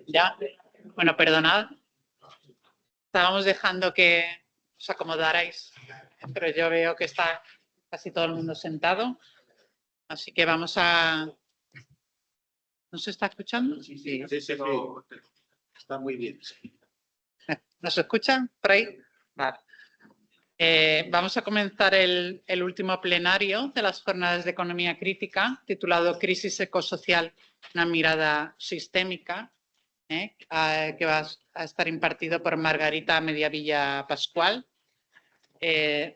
Ya, bueno, perdonad. Estábamos dejando que os acomodarais, pero yo veo que está casi todo el mundo sentado. Así que vamos a... ¿No se está escuchando? Sí. Está muy bien. ¿Nos escuchan por ahí? Vale. Vamos a comenzar el último plenario de las jornadas de economía crítica, titulado Crisis ecosocial, una mirada sistémica, que va a estar impartido por Margarita Mediavilla Pascual.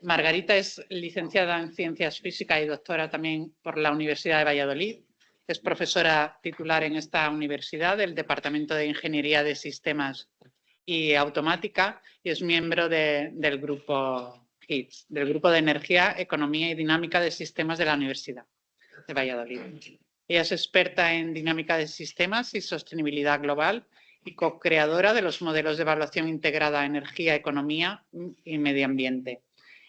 Margarita es licenciada en Ciencias Físicas y doctora también por la Universidad de Valladolid. Es profesora titular en esta universidad del Departamento de Ingeniería de Sistemas y Automática y es miembro del grupo HITS, del Grupo de Energía, Economía y Dinámica de Sistemas de la Universidad de Valladolid. Ella es experta en dinámica de sistemas y sostenibilidad global y co-creadora de los modelos de evaluación integrada a energía, economía y medio ambiente.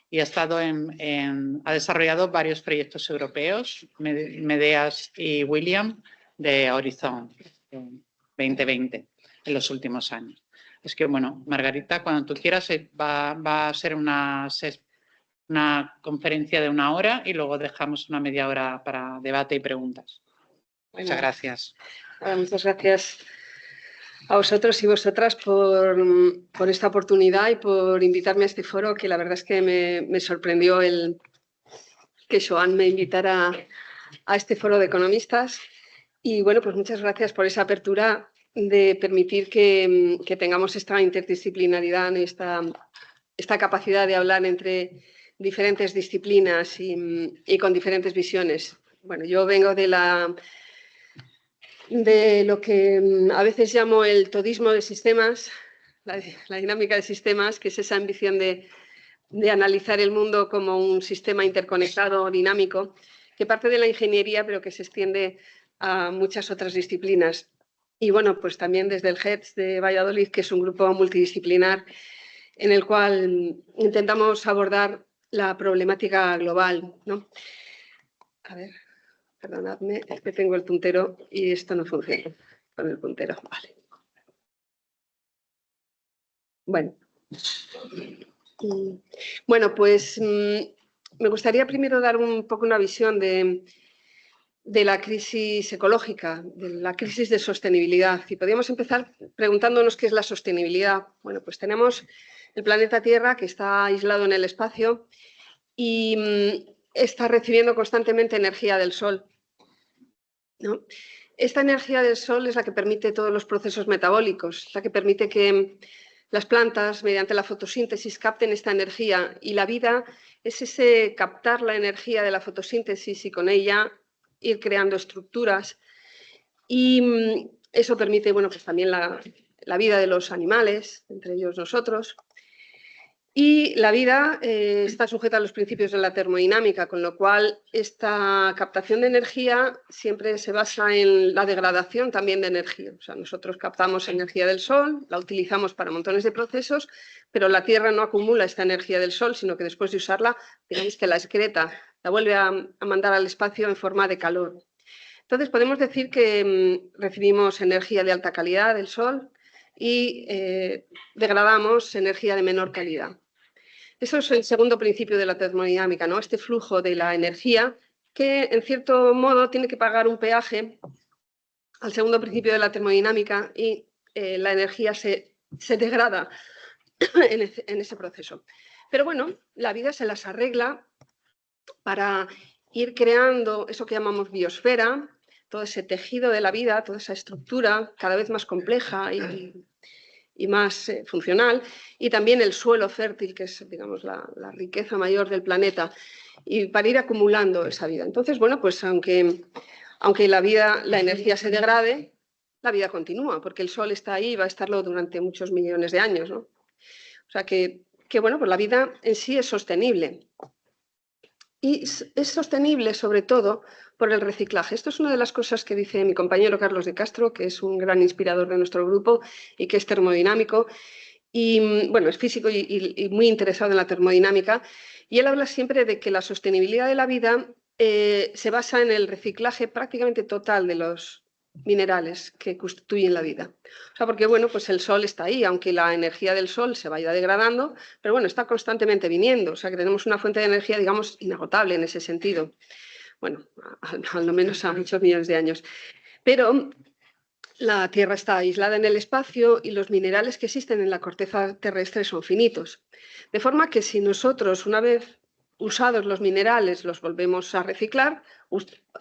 Y ha desarrollado varios proyectos europeos, Medeas y William, de Horizon 2020, en los últimos años. Es que, bueno, Margarita, cuando tú quieras, va a ser una conferencia de 1 hora y luego dejamos una media hora para debate y preguntas. Bueno, muchas gracias. Muchas gracias a vosotros y vosotras por esta oportunidad y por invitarme a este foro, que la verdad es que me sorprendió que Joan me invitara a este foro de economistas. Y bueno, pues muchas gracias por esa apertura de permitir que tengamos esta interdisciplinaridad, esta capacidad de hablar entre diferentes disciplinas y con diferentes visiones. Bueno, yo vengo de lo que a veces llamo el todismo de sistemas, la dinámica de sistemas, que es esa ambición de analizar el mundo como un sistema interconectado, dinámico, que parte de la ingeniería, pero que se extiende a muchas otras disciplinas. Y bueno, pues también desde el GETS de Valladolid, que es un grupo multidisciplinar en el cual intentamos abordar la problemática global, ¿no? A ver, perdonadme, es que tengo el puntero y esto no funciona con el puntero. Vale. Bueno, pues me gustaría primero dar un poco una visión de la crisis ecológica, de la crisis de sostenibilidad. Y podríamos empezar preguntándonos qué es la sostenibilidad. Bueno, pues tenemos el planeta Tierra, que está aislado en el espacio y está recibiendo constantemente energía del Sol, ¿no? Esta energía del Sol es la que permite todos los procesos metabólicos, la que permite que las plantas, mediante la fotosíntesis, capten esta energía, y la vida es ese captar la energía de la fotosíntesis y con ella ir creando estructuras, y eso permite, bueno, pues también la vida de los animales, entre ellos nosotros. Y la vida está sujeta a los principios de la termodinámica, con lo cual esta captación de energía siempre se basa en la degradación también de energía. O sea, nosotros captamos energía del Sol, la utilizamos para montones de procesos, pero la Tierra no acumula esta energía del Sol, sino que después de usarla, digamos que la excreta, la vuelve a mandar al espacio en forma de calor. Entonces, podemos decir que recibimos energía de alta calidad del Sol y degradamos energía de menor calidad. Eso es el segundo principio de la termodinámica, ¿no? Este flujo de la energía que, en cierto modo, tiene que pagar un peaje al segundo principio de la termodinámica y la energía se degrada en ese proceso. Pero bueno, la vida se las arregla para ir creando eso que llamamos biosfera, todo ese tejido de la vida, toda esa estructura cada vez más compleja y más funcional, y también el suelo fértil, que es, digamos, la riqueza mayor del planeta, y para ir acumulando esa vida. Entonces, bueno, pues aunque la energía se degrade, la vida continúa, porque el Sol está ahí y va a estarlo durante muchos millones de años, ¿no? O sea que bueno, pues la vida en sí es sostenible. Y es sostenible, sobre todo, por el reciclaje. Esto es una de las cosas que dice mi compañero Carlos de Castro, que es un gran inspirador de nuestro grupo y que es termodinámico. Y bueno, es físico y muy interesado en la termodinámica. Y él habla siempre de que la sostenibilidad de la vida se basa en el reciclaje prácticamente total de los minerales que constituyen la vida. O sea, porque bueno, pues el sol está ahí, aunque la energía del sol se vaya degradando, pero bueno, está constantemente viniendo. O sea, que tenemos una fuente de energía, digamos, inagotable en ese sentido. Bueno, al menos a muchos millones de años. Pero la Tierra está aislada en el espacio y los minerales que existen en la corteza terrestre son finitos. De forma que si nosotros, una vez usados los minerales, los volvemos a reciclar,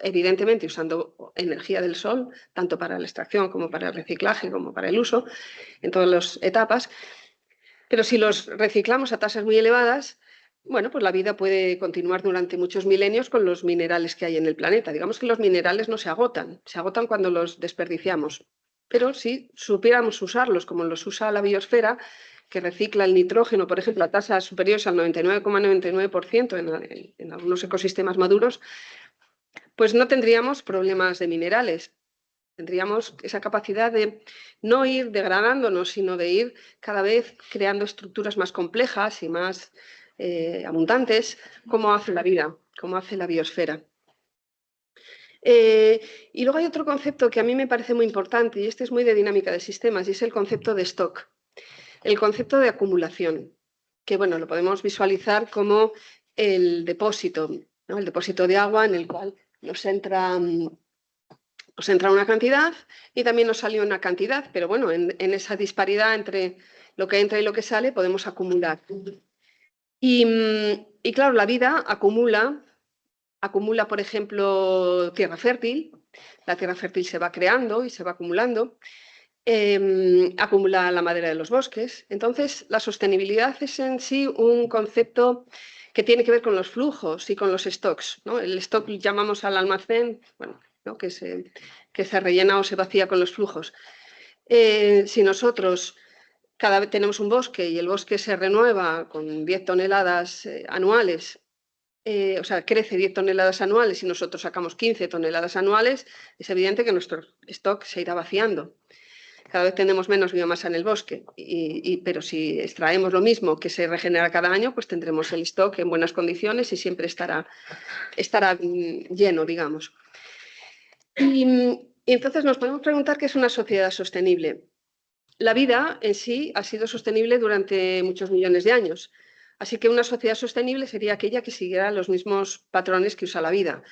evidentemente usando energía del sol, tanto para la extracción como para el reciclaje, como para el uso, en todas las etapas, pero si los reciclamos a tasas muy elevadas, bueno, pues la vida puede continuar durante muchos milenios con los minerales que hay en el planeta. Digamos que los minerales no se agotan cuando los desperdiciamos. Pero si supiéramos usarlos como los usa la biosfera, que recicla el nitrógeno, por ejemplo, a tasas superiores al 99,99% en algunos ecosistemas maduros, pues no tendríamos problemas de minerales. Tendríamos esa capacidad de no ir degradándonos, sino de ir cada vez creando estructuras más complejas y más abundantes, como hace la vida, como hace la biosfera. Y luego hay otro concepto que a mí me parece muy importante, y este es muy de dinámica de sistemas, y es el concepto de stock, el concepto de acumulación, que bueno, lo podemos visualizar como el depósito, ¿no? El depósito de agua en el cual nos entra una cantidad y también nos sale una cantidad, pero bueno, en esa disparidad entre lo que entra y lo que sale podemos acumular. Y claro, la vida acumula, por ejemplo, tierra fértil. La tierra fértil se va creando y se va acumulando. Acumula la madera de los bosques. Entonces, la sostenibilidad es en sí un concepto que tiene que ver con los flujos y con los stocks, ¿no? El stock llamamos al almacén, bueno, ¿no? que se rellena o se vacía con los flujos. Si nosotros cada vez tenemos un bosque y el bosque se renueva con 10 toneladas anuales, o sea, crece 10 toneladas anuales y nosotros sacamos 15 toneladas anuales, es evidente que nuestro stock se irá vaciando. Cada vez tenemos menos biomasa en el bosque, pero si extraemos lo mismo que se regenera cada año, pues tendremos el stock en buenas condiciones y siempre estará lleno, digamos. Y entonces nos podemos preguntar qué es una sociedad sostenible. La vida en sí ha sido sostenible durante muchos millones de años. Así que una sociedad sostenible sería aquella que siguiera los mismos patrones que usa la vida,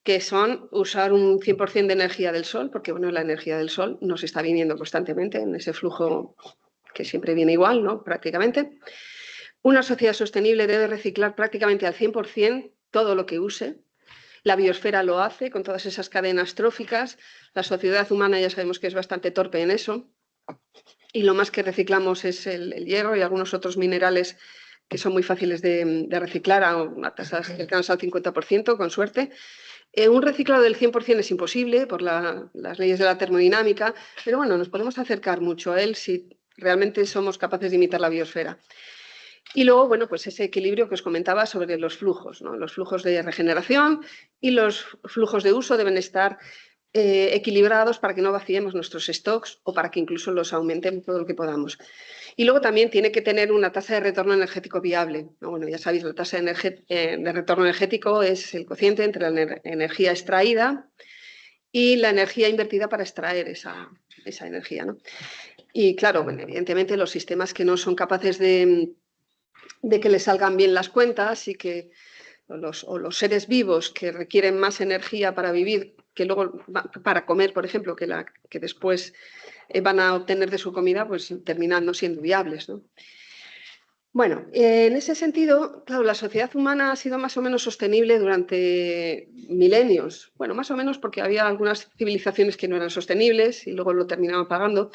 que son usar un 100% de energía del sol, porque bueno, la energía del sol nos está viniendo constantemente en ese flujo que siempre viene igual, ¿no? Prácticamente. Una sociedad sostenible debe reciclar prácticamente al 100% todo lo que use. La biosfera lo hace con todas esas cadenas tróficas. La sociedad humana ya sabemos que es bastante torpe en eso. Y lo más que reciclamos es el hierro y algunos otros minerales que son muy fáciles de reciclar a tasas cercanas al 50%, con suerte. Un reciclado del 100% es imposible por las leyes de la termodinámica, pero bueno, nos podemos acercar mucho a él si realmente somos capaces de imitar la biosfera. Y luego, bueno, pues ese equilibrio que os comentaba sobre los flujos, ¿no? Los flujos de regeneración y los flujos de uso deben estar equilibrados para que no vaciemos nuestros stocks o para que incluso los aumentemos todo lo que podamos. Y luego también tiene que tener una tasa de retorno energético viable, ¿no? Bueno, ya sabéis, la tasa de retorno energético es el cociente entre la energía extraída y la energía invertida para extraer esa energía, ¿no? Y claro, bueno, evidentemente los sistemas que no son capaces de que les salgan bien las cuentas y que los seres vivos que requieren más energía para vivir que luego para comer, por ejemplo, que después van a obtener de su comida, pues terminan no siendo viables, ¿no? Bueno, en ese sentido, claro, la sociedad humana ha sido más o menos sostenible durante milenios. Bueno, más o menos porque había algunas civilizaciones que no eran sostenibles y luego lo terminaban pagando.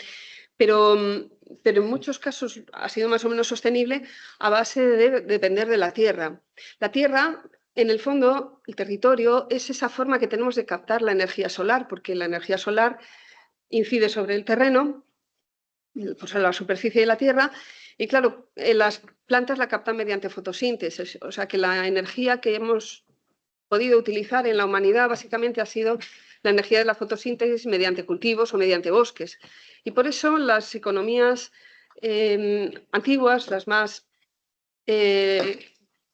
Pero en muchos casos ha sido más o menos sostenible a base de depender de la tierra. La tierra, en el fondo, el territorio, es esa forma que tenemos de captar la energía solar, porque la energía solar incide sobre el terreno, pues sobre la superficie de la tierra, y claro, las plantas la captan mediante fotosíntesis, o sea que la energía que hemos podido utilizar en la humanidad básicamente ha sido la energía de la fotosíntesis mediante cultivos o mediante bosques. Y por eso las economías antiguas, las más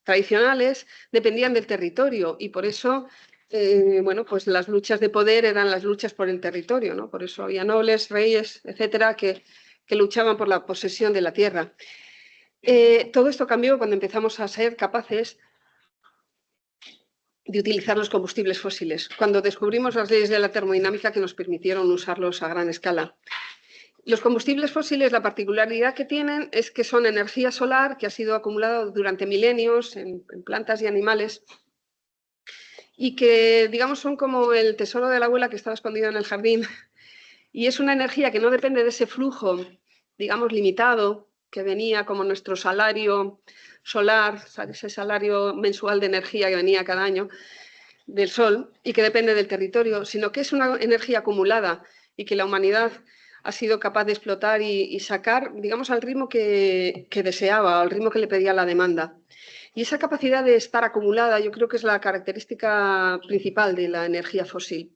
tradicionales, dependían del territorio y por eso bueno, pues las luchas de poder eran las luchas por el territorio, ¿no? Por eso había nobles, reyes, etcétera, que luchaban por la posesión de la tierra. Todo esto cambió cuando empezamos a ser capaces de utilizar los combustibles fósiles, cuando descubrimos las leyes de la termodinámica que nos permitieron usarlos a gran escala. Los combustibles fósiles, la particularidad que tienen es que son energía solar que ha sido acumulada durante milenios en plantas y animales y que, digamos, son como el tesoro de la abuela que estaba escondido en el jardín. Y es una energía que no depende de ese flujo, digamos, limitado, que venía como nuestro salario solar, ese salario mensual de energía que venía cada año del sol y que depende del territorio, sino que es una energía acumulada y que la humanidad ha sido capaz de explotar y sacar, digamos, al ritmo que deseaba, al ritmo que le pedía la demanda. Y esa capacidad de estar acumulada yo creo que es la característica principal de la energía fósil.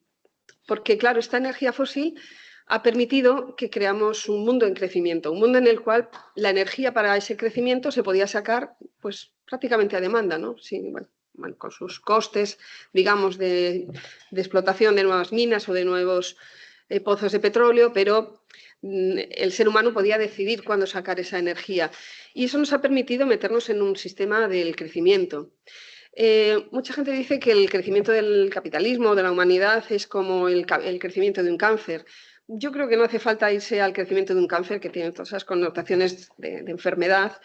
Porque, claro, esta energía fósil ha permitido que creamos un mundo en crecimiento, un mundo en el cual la energía para ese crecimiento se podía sacar pues, prácticamente a demanda, ¿no? Sí, bueno, con sus costes, digamos, de explotación de nuevas minas o de nuevos pozos de petróleo, pero el ser humano podía decidir cuándo sacar esa energía. Y eso nos ha permitido meternos en un sistema del crecimiento. Mucha gente dice que el crecimiento del capitalismo, de la humanidad, es como el crecimiento de un cáncer. Yo creo que no hace falta irse al crecimiento de un cáncer, que tiene todas esas connotaciones de enfermedad,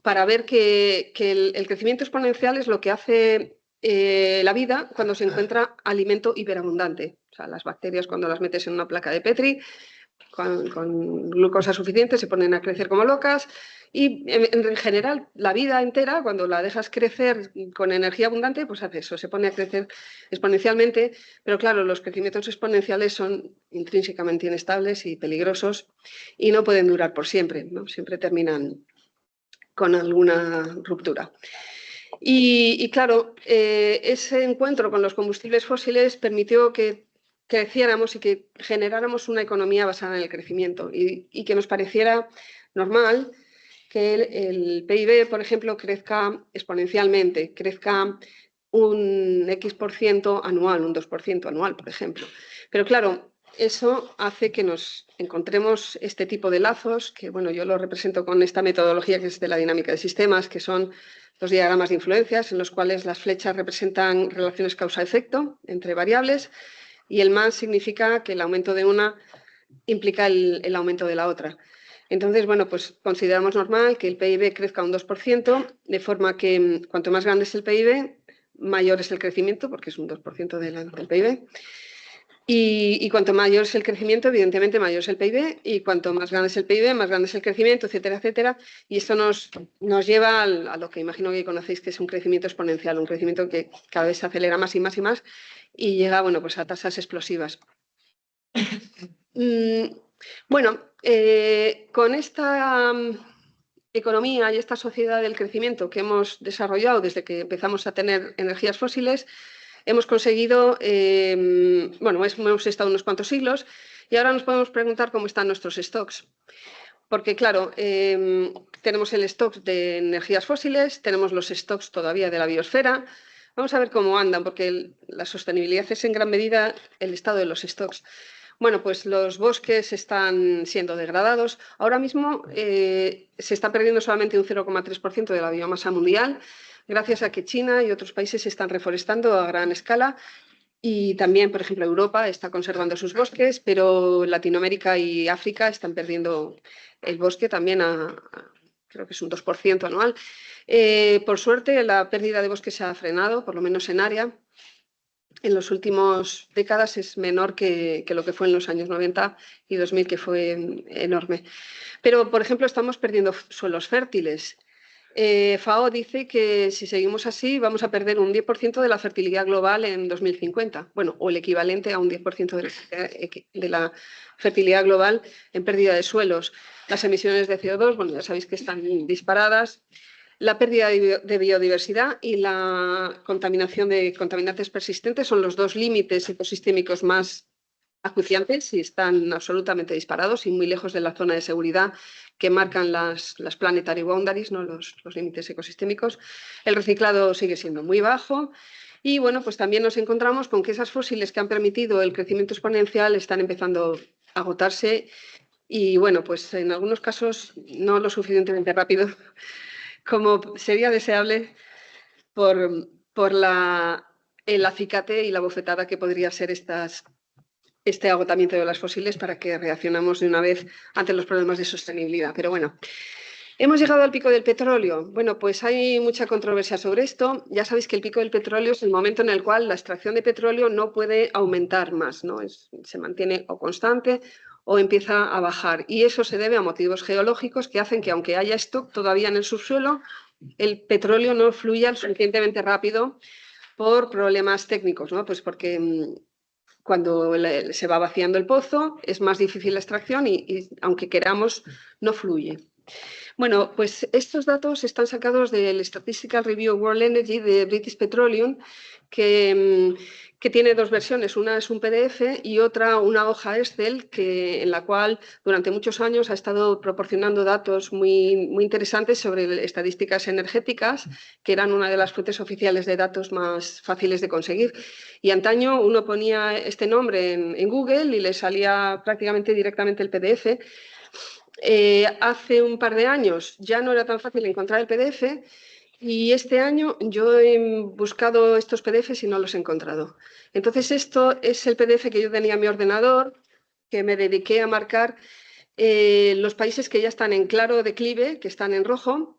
para ver que el crecimiento exponencial es lo que hace la vida cuando se encuentra alimento hiperabundante. O sea, las bacterias, cuando las metes en una placa de Petri, con glucosa suficiente, se ponen a crecer como locas. Y en general, la vida entera, cuando la dejas crecer con energía abundante, pues hace eso, se pone a crecer exponencialmente. Pero claro, los crecimientos exponenciales son intrínsecamente inestables y peligrosos y no pueden durar por siempre, ¿no? Siempre terminan con alguna ruptura. Y claro, ese encuentro con los combustibles fósiles permitió que creciéramos y que generáramos una economía basada en el crecimiento y que nos pareciera normal que el PIB, por ejemplo, crezca exponencialmente, crezca un X% anual, un 2% anual, por ejemplo. Pero claro, eso hace que nos encontremos este tipo de lazos, que bueno, yo lo represento con esta metodología que es de la dinámica de sistemas, que son los diagramas de influencias, en los cuales las flechas representan relaciones causa-efecto entre variables y el más significa que el aumento de una implica el aumento de la otra. Entonces, bueno, pues consideramos normal que el PIB crezca un 2%, de forma que cuanto más grande es el PIB, mayor es el crecimiento, porque es un 2% del PIB. Y cuanto mayor es el crecimiento, evidentemente mayor es el PIB, y cuanto más grande es el PIB, más grande es el crecimiento, etcétera, etcétera. Y esto nos lleva a lo que imagino que conocéis, que es un crecimiento exponencial, un crecimiento que cada vez se acelera más y más y más, y llega, bueno, pues a tasas explosivas. Bueno, con esta economía y esta sociedad del crecimiento que hemos desarrollado desde que empezamos a tener energías fósiles, hemos conseguido, bueno, hemos estado unos cuantos siglos y ahora nos podemos preguntar cómo están nuestros stocks. Porque, claro, tenemos el stock de energías fósiles, tenemos los stocks todavía de la biosfera. Vamos a ver cómo andan, porque la sostenibilidad es en gran medida el estado de los stocks. Bueno, pues los bosques están siendo degradados. Ahora mismo se está perdiendo solamente un 0,3% de la biomasa mundial, gracias a que China y otros países se están reforestando a gran escala. Y también, por ejemplo, Europa está conservando sus bosques, pero Latinoamérica y África están perdiendo el bosque también creo que es un 2% anual. Por suerte, la pérdida de bosque se ha frenado, por lo menos en área. En las últimas décadas es menor que lo que fue en los años 90 y 2000, que fue enorme. Pero, por ejemplo, estamos perdiendo suelos fértiles. FAO dice que si seguimos así vamos a perder un 10% de la fertilidad global en 2050, bueno, o el equivalente a un 10% de la fertilidad global en pérdida de suelos. Las emisiones de CO2, bueno, ya sabéis que están disparadas. La pérdida de biodiversidad y la contaminación de contaminantes persistentes son los dos límites ecosistémicos más acuciantes y están absolutamente disparados y muy lejos de la zona de seguridad que marcan las planetary boundaries, ¿no? los límites ecosistémicos. El reciclado sigue siendo muy bajo Y bueno, pues también nos encontramos con que esas fósiles que han permitido el crecimiento exponencial están empezando a agotarse y bueno, pues en algunos casos no lo suficientemente rápido como sería deseable por el acicate y la bofetada que podría ser este agotamiento de las fósiles para que reaccionemos de una vez ante los problemas de sostenibilidad. Pero bueno, ¿hemos llegado al pico del petróleo? Bueno, pues hay mucha controversia sobre esto. Ya sabéis que el pico del petróleo es el momento en el cual la extracción de petróleo no puede aumentar más, ¿no? Se mantiene o constante o empieza a bajar. Y eso se debe a motivos geológicos que hacen que, aunque haya stock todavía en el subsuelo, el petróleo no fluya lo suficientemente rápido por problemas técnicos, ¿no? Pues porque cuando se va vaciando el pozo es más difícil la extracción y aunque queramos, no fluye. Bueno, pues estos datos están sacados del Statistical Review of World Energy de British Petroleum, que tiene dos versiones. Una es un PDF y otra una hoja Excel en la cual durante muchos años ha estado proporcionando datos muy, muy interesantes sobre estadísticas energéticas, que eran una de las fuentes oficiales de datos más fáciles de conseguir. Y antaño uno ponía este nombre en Google y le salía prácticamente directamente el PDF. Hace un par de años ya no era tan fácil encontrar el PDF y este año yo he buscado estos PDFs y no los he encontrado. Entonces esto es el PDF que yo tenía en mi ordenador, que me dediqué a marcar los países que ya están en claro declive, que están en rojo.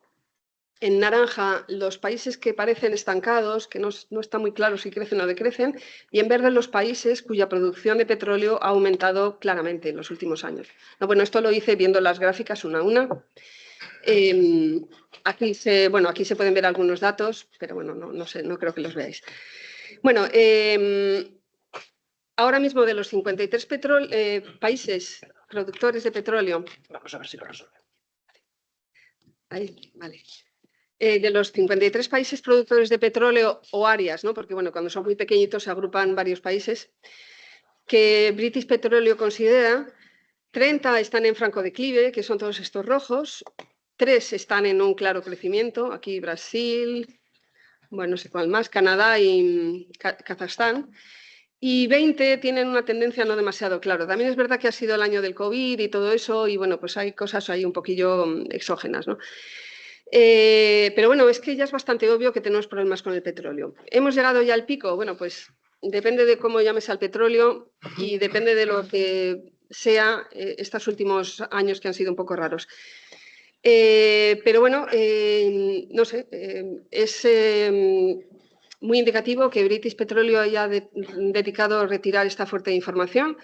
En naranja, los países que parecen estancados, que no está muy claro si crecen o decrecen, y en verde los países cuya producción de petróleo ha aumentado claramente en los últimos años. No, bueno, esto lo hice viendo las gráficas una a una. Aquí se pueden ver algunos datos, pero bueno, no sé, no creo que los veáis. Bueno, ahora mismo de los 53 países productores de petróleo... Vamos a ver si lo resuelve. Ahí, vale. De los 53 países productores de petróleo o áreas, ¿no? Porque bueno, cuando son muy pequeñitos se agrupan varios países, que British Petroleum considera, 30 están en franco declive, que son todos estos rojos, 3 están en un claro crecimiento, aquí Brasil, bueno, no sé cuál más, Canadá y Kazajstán, y 20 tienen una tendencia no demasiado clara. También es verdad que ha sido el año del COVID y todo eso, y bueno, pues hay cosas ahí un poquillo exógenas, ¿no? Pero bueno, es que ya es bastante obvio que tenemos problemas con el petróleo. ¿Hemos llegado ya al pico? Bueno, pues depende de cómo llames al petróleo y depende de lo que sea estos últimos años que han sido un poco raros. Pero bueno, no sé, es muy indicativo que British Petroleum haya dedicado a retirar esta fuente de información.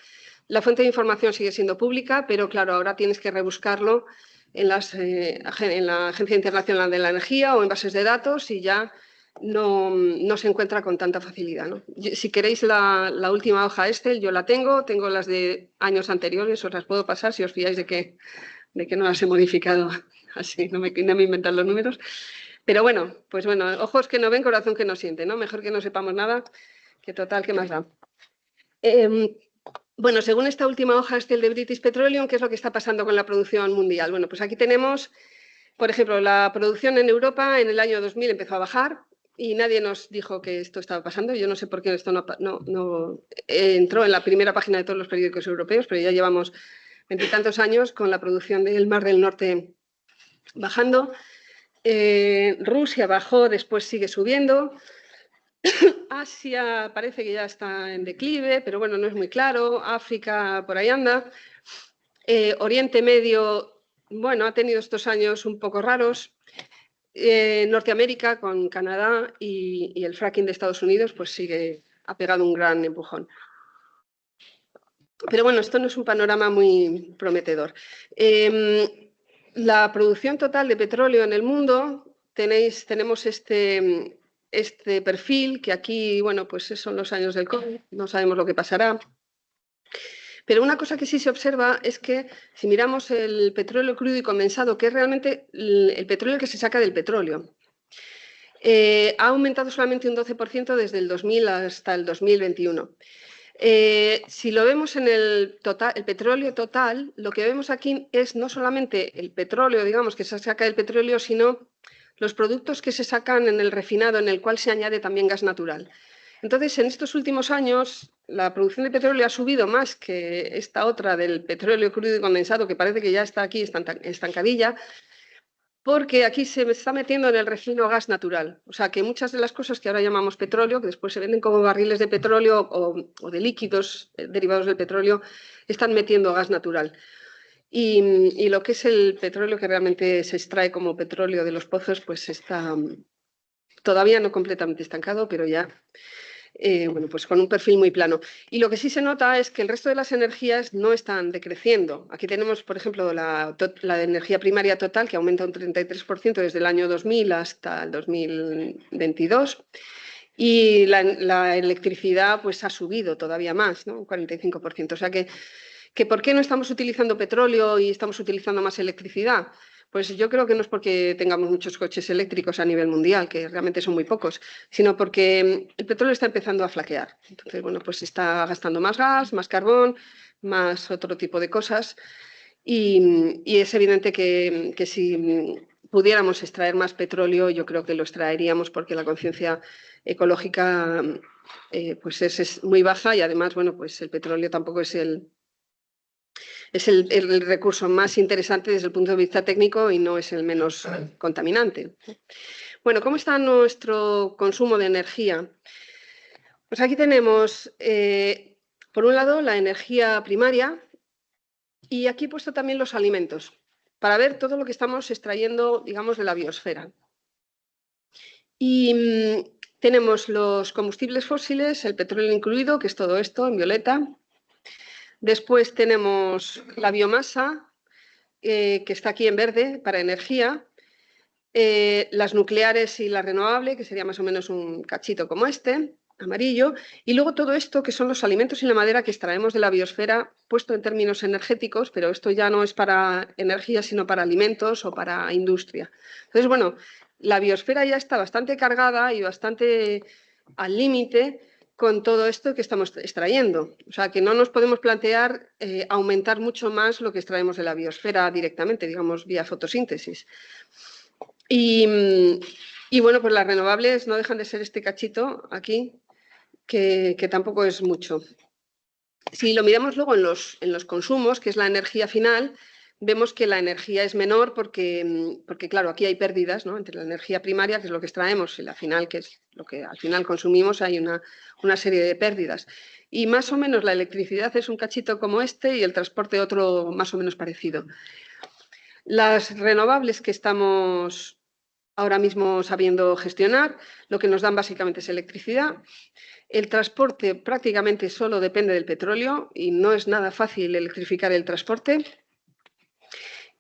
La fuente de información sigue siendo pública, pero claro, ahora tienes que rebuscarlo en la Agencia Internacional de la Energía o en bases de datos y ya no se encuentra con tanta facilidad, ¿no? Si queréis la última hoja Excel, yo la tengo las de años anteriores, os las puedo pasar si os fiáis de que no las he modificado así, no me inventan los números. Pero bueno, pues bueno, ojos que no ven, corazón que no siente, ¿no? Mejor que no sepamos nada, que total, ¿qué más da? Bueno, según esta última hoja Excel de British Petroleum, ¿qué es lo que está pasando con la producción mundial? Bueno, pues aquí tenemos, por ejemplo, la producción en Europa en el año 2000 empezó a bajar y nadie nos dijo que esto estaba pasando. Yo no sé por qué esto no entró en la primera página de todos los periódicos europeos, pero ya llevamos 20 y tantos años con la producción del Mar del Norte bajando. Rusia bajó, después sigue subiendo. Asia parece que ya está en declive, pero bueno, no es muy claro. África por ahí anda. Oriente Medio, bueno, ha tenido estos años un poco raros. Norteamérica con Canadá y el fracking de Estados Unidos, pues ha pegado un gran empujón. Pero bueno, esto no es un panorama muy prometedor. La producción total de petróleo en el mundo, tenemos este perfil, que aquí, bueno, pues son los años del COVID, no sabemos lo que pasará. Pero una cosa que sí se observa es que si miramos el petróleo crudo y condensado, que es realmente el petróleo que se saca del petróleo, ha aumentado solamente un 12% desde el 2000 hasta el 2021. Si lo vemos en el petróleo total, lo que vemos aquí es no solamente el petróleo, digamos, que se saca del petróleo, sino los productos que se sacan en el refinado, en el cual se añade también gas natural. Entonces, en estos últimos años, la producción de petróleo ha subido más que esta otra del petróleo crudo y condensado, que parece que ya está aquí estancadilla, porque aquí se está metiendo en el refino gas natural. O sea, que muchas de las cosas que ahora llamamos petróleo, que después se venden como barriles de petróleo o de líquidos derivados del petróleo, están metiendo gas natural. Y lo que es el petróleo que realmente se extrae como petróleo de los pozos, pues está todavía no completamente estancado, pero ya bueno, pues con un perfil muy plano. Y lo que sí se nota es que el resto de las energías no están decreciendo. Aquí tenemos, por ejemplo, la energía primaria total, que aumenta un 33% desde el año 2000 hasta el 2022. Y la electricidad pues, ha subido todavía más, ¿no? Un 45%. O sea que ¿por qué no estamos utilizando petróleo y estamos utilizando más electricidad? Pues yo creo que no es porque tengamos muchos coches eléctricos a nivel mundial, que realmente son muy pocos, sino porque el petróleo está empezando a flaquear. Entonces, bueno, pues se está gastando más gas, más carbón, más otro tipo de cosas. Y es evidente que si pudiéramos extraer más petróleo, yo creo que lo extraeríamos porque la conciencia ecológica pues es muy baja y además, bueno, pues el petróleo tampoco es el recurso más interesante desde el punto de vista técnico y no es el menos contaminante. Bueno, ¿cómo está nuestro consumo de energía? Pues aquí tenemos, por un lado, la energía primaria y aquí he puesto también los alimentos para ver todo lo que estamos extrayendo, digamos, de la biosfera. Y tenemos los combustibles fósiles, el petróleo incluido, que es todo esto en violeta. Después tenemos la biomasa, que está aquí en verde, para energía, las nucleares y la renovable, que sería más o menos un cachito como este, amarillo, y luego todo esto, que son los alimentos y la madera que extraemos de la biosfera, puesto en términos energéticos, pero esto ya no es para energía, sino para alimentos o para industria. Entonces, bueno, la biosfera ya está bastante cargada y bastante al límite con todo esto que estamos extrayendo. O sea, que no nos podemos plantear aumentar mucho más lo que extraemos de la biosfera directamente, digamos, vía fotosíntesis. Y bueno, pues las renovables no dejan de ser este cachito aquí, que tampoco es mucho. Si lo miramos luego en los consumos, que es la energía final, vemos que la energía es menor porque claro, aquí hay pérdidas, ¿no? Entre la energía primaria, que es lo que extraemos, y la final, que es lo que al final consumimos, hay una serie de pérdidas. Y más o menos la electricidad es un cachito como este y el transporte otro más o menos parecido. Las renovables que estamos ahora mismo sabiendo gestionar, lo que nos dan básicamente es electricidad. El transporte prácticamente solo depende del petróleo y no es nada fácil electrificar el transporte.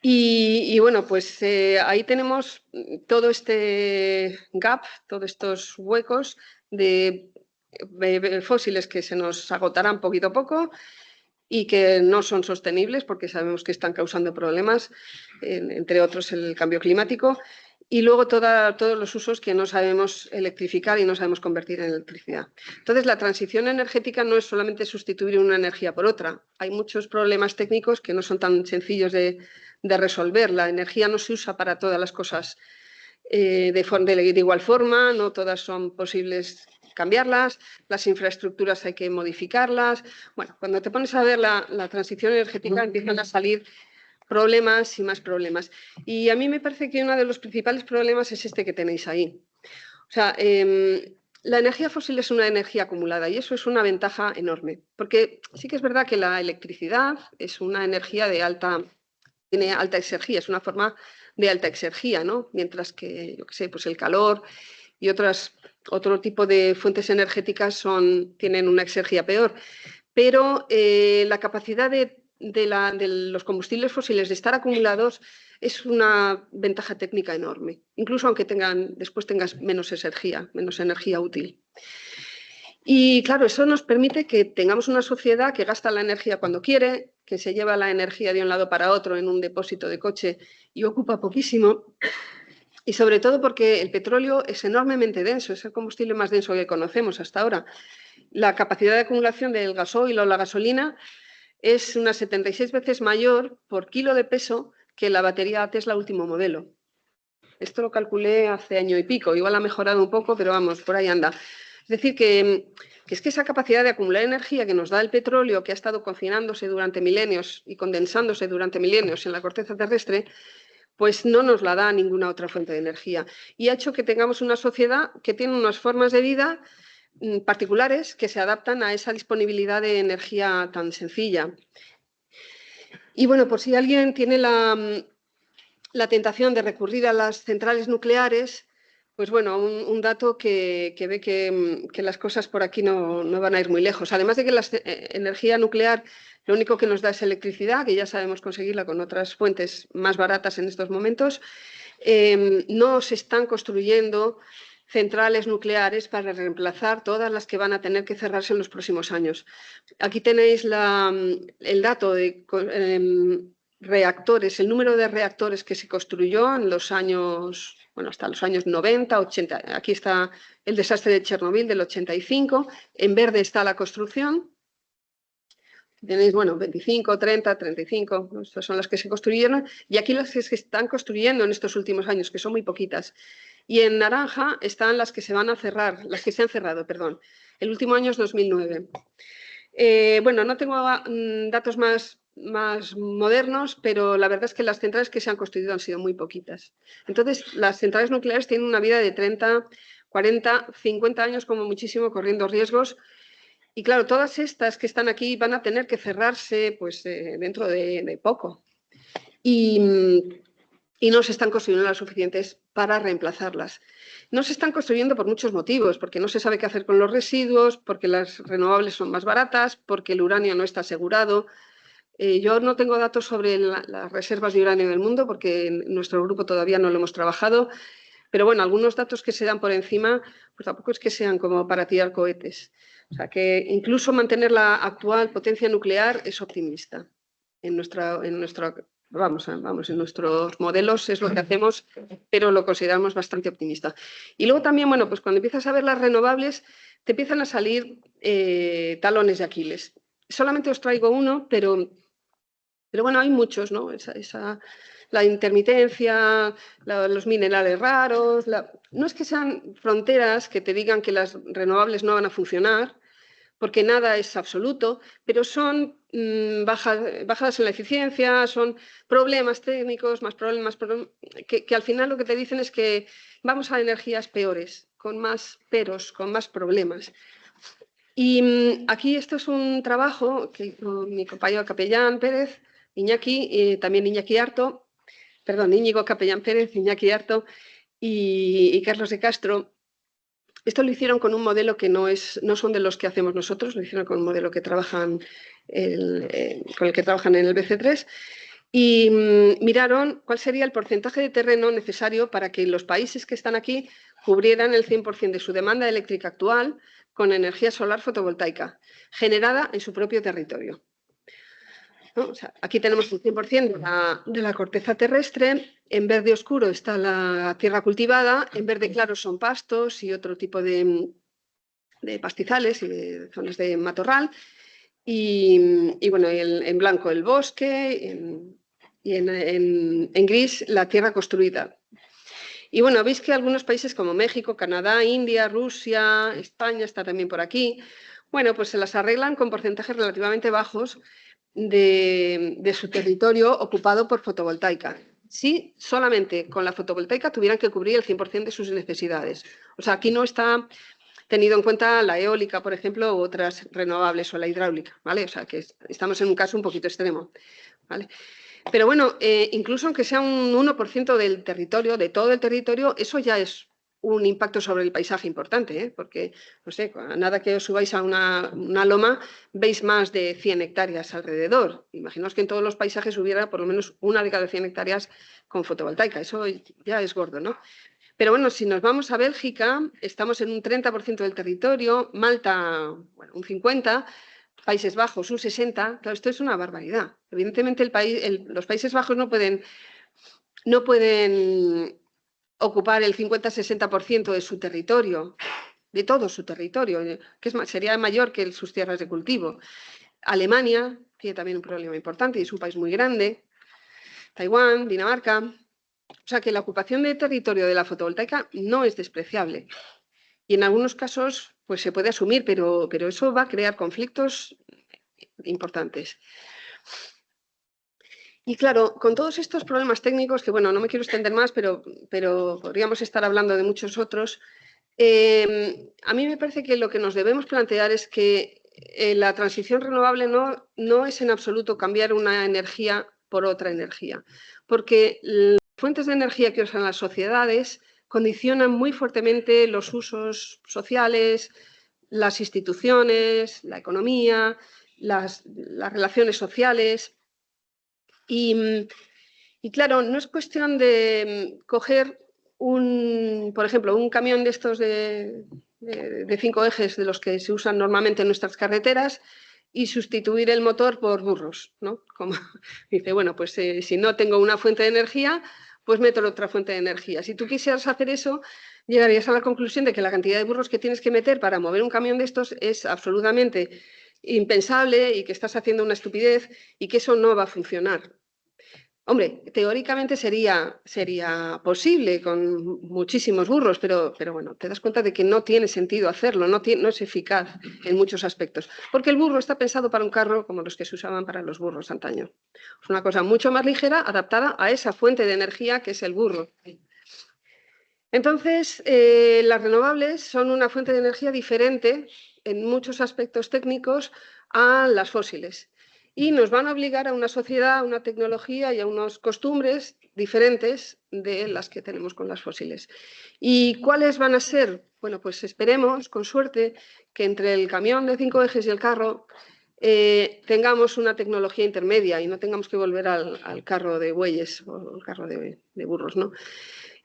Y bueno, pues ahí tenemos todo este gap, todos estos huecos de fósiles que se nos agotarán poquito a poco y que no son sostenibles porque sabemos que están causando problemas, entre otros el cambio climático. Y luego todos los usos que no sabemos electrificar y no sabemos convertir en electricidad. Entonces, la transición energética no es solamente sustituir una energía por otra. Hay muchos problemas técnicos que no son tan sencillos de resolver. La energía no se usa para todas las cosas de igual forma, no todas son posibles cambiarlas, las infraestructuras hay que modificarlas. Bueno, cuando te pones a ver la transición energética empiezan a salir problemas y más problemas. Y a mí me parece que uno de los principales problemas es este que tenéis ahí. O sea, la energía fósil es una energía acumulada y eso es una ventaja enorme, porque sí que es verdad que la electricidad es una energía tiene alta exergía, es una forma de alta exergía, ¿no? Mientras que, yo qué sé, pues el calor y otro tipo de fuentes energéticas tienen una exergía peor. Pero la capacidad de los combustibles fósiles de estar acumulados es una ventaja técnica enorme, incluso aunque después tengas menos energía útil. Y claro, eso nos permite que tengamos una sociedad que gasta la energía cuando quiere, que se lleva la energía de un lado para otro en un depósito de coche y ocupa poquísimo. Y sobre todo porque el petróleo es enormemente denso, es el combustible más denso que conocemos hasta ahora. La capacidad de acumulación del gasoil o la gasolina es unas 76 veces mayor por kilo de peso que la batería Tesla último modelo. Esto lo calculé hace año y pico, igual ha mejorado un poco, pero vamos, por ahí anda. decir, que es que esa capacidad de acumular energía que nos da el petróleo, que ha estado cocinándose durante milenios y condensándose durante milenios en la corteza terrestre, pues no nos la da ninguna otra fuente de energía. Y ha hecho que tengamos una sociedad que tiene unas formas de vida particulares que se adaptan a esa disponibilidad de energía tan sencilla. Y bueno, por si alguien tiene la tentación de recurrir a las centrales nucleares, pues bueno, un dato que ve que las cosas por aquí no van a ir muy lejos. Además de que la energía nuclear lo único que nos da es electricidad, que ya sabemos conseguirla con otras fuentes más baratas en estos momentos, no se están construyendo centrales nucleares para reemplazar todas las que van a tener que cerrarse en los próximos años. Aquí tenéis el dato de reactores, el número de reactores que se construyó en los años, bueno, hasta los años 90, 80. Aquí está el desastre de Chernobyl del 85. En verde está la construcción. Tenéis, bueno, 25, 30, 35, estas son las que se construyeron. Y aquí las que se están construyendo en estos últimos años, que son muy poquitas. Y en naranja están las que se van a cerrar, las que se han cerrado, perdón. El último año es 2009. Bueno, no tengo datos más modernos, pero la verdad es que las centrales que se han construido han sido muy poquitas. Entonces, las centrales nucleares tienen una vida de 30, 40, 50 años como muchísimo, corriendo riesgos. Y claro, todas estas que están aquí van a tener que cerrarse pues, dentro de poco. Y no se están construyendo las suficientes para reemplazarlas. No se están construyendo por muchos motivos, porque no se sabe qué hacer con los residuos, porque las renovables son más baratas, porque el uranio no está asegurado. Yo no tengo datos sobre las reservas de uranio del mundo, porque en nuestro grupo todavía no lo hemos trabajado, pero bueno, algunos datos que se dan por encima, pues tampoco es que sean como para tirar cohetes. O sea, que incluso mantener la actual potencia nuclear es optimista. En nuestros modelos es lo que hacemos, pero lo consideramos bastante optimista. Y luego también, bueno, pues cuando empiezas a ver las renovables, te empiezan a salir talones de Aquiles. Solamente os traigo uno, pero bueno, hay muchos, ¿no? La intermitencia, los minerales raros. No es que sean fronteras que te digan que las renovables no van a funcionar, porque nada es absoluto, pero son bajadas en la eficiencia, son problemas técnicos, más problemas, que al final lo que te dicen es que vamos a energías peores, con más peros, con más problemas. Y aquí esto es un trabajo que hizo mi compañero Capellán Pérez, Iñaki, también Iñaki Arto, perdón, Íñigo Capellán Pérez, Iñaki Arto y Carlos de Castro. Esto lo hicieron con un modelo que no son de los que hacemos nosotros, lo hicieron con un modelo que trabajan con el que trabajan en el BC3 y miraron cuál sería el porcentaje de terreno necesario para que los países que están aquí cubrieran el 100% de su demanda eléctrica actual con energía solar fotovoltaica, generada en su propio territorio. ¿No? O sea, aquí tenemos un 100% de la corteza terrestre, en verde oscuro está la tierra cultivada, en verde claro son pastos y otro tipo de pastizales y de zonas de matorral, y bueno, en blanco el bosque y en gris la tierra construida. Y bueno, veis que algunos países como México, Canadá, India, Rusia, España está también por aquí, bueno, pues se las arreglan con porcentajes relativamente bajos de su territorio ocupado por fotovoltaica. Si solamente con la fotovoltaica tuvieran que cubrir el 100% de sus necesidades. O sea, aquí no está tenido en cuenta la eólica, por ejemplo, u otras renovables o la hidráulica, ¿vale? O sea, que estamos en un caso un poquito extremo, ¿vale? Pero bueno, incluso aunque sea un 1% del territorio, de todo el territorio, eso ya es un impacto sobre el paisaje importante, porque, no sé, nada que os subáis a una loma, veis más de 100 hectáreas alrededor. Imaginaos que en todos los paisajes hubiera por lo menos una de cada 100 hectáreas con fotovoltaica. Eso ya es gordo, ¿no? Pero bueno, si nos vamos a Bélgica, estamos en un 30% del territorio, Malta, bueno, un 50%, Países Bajos un 60%. Claro, esto es una barbaridad. Evidentemente los Países Bajos no pueden ocupar el 50-60% de su territorio, de todo su territorio, que sería mayor que sus tierras de cultivo. Alemania tiene también un problema importante y es un país muy grande. Taiwán, Dinamarca. O sea que la ocupación de territorio de la fotovoltaica no es despreciable. Y en algunos casos pues se puede asumir, pero eso va a crear conflictos importantes. Y claro, con todos estos problemas técnicos, que bueno, no me quiero extender más, pero podríamos estar hablando de muchos otros, a mí me parece que lo que nos debemos plantear es que la transición renovable no es en absoluto cambiar una energía por otra energía, porque las fuentes de energía que usan las sociedades condicionan muy fuertemente los usos sociales, las instituciones, la economía, las relaciones sociales. Y claro, no es cuestión de coger por ejemplo, un camión de estos de 5 ejes de los que se usan normalmente en nuestras carreteras y sustituir el motor por burros, ¿no? Como dice, bueno, pues si no tengo una fuente de energía, pues meto otra fuente de energía. Si tú quisieras hacer eso, llegarías a la conclusión de que la cantidad de burros que tienes que meter para mover un camión de estos es absolutamente impensable y que estás haciendo una estupidez y que eso no va a funcionar. Hombre, teóricamente sería posible con muchísimos burros, pero bueno, te das cuenta de que no tiene sentido hacerlo, no es eficaz en muchos aspectos, porque el burro está pensado para un carro como los que se usaban para los burros antaño. Es una cosa mucho más ligera, adaptada a esa fuente de energía que es el burro. Entonces, las renovables son una fuente de energía diferente en muchos aspectos técnicos a las fósiles. Y nos van a obligar a una sociedad, a una tecnología y a unas costumbres diferentes de las que tenemos con las fósiles. ¿Y cuáles van a ser? Bueno, pues esperemos, con suerte, que entre el camión de 5 ejes y el carro tengamos una tecnología intermedia y no tengamos que volver al carro de bueyes o al carro de burros, ¿no?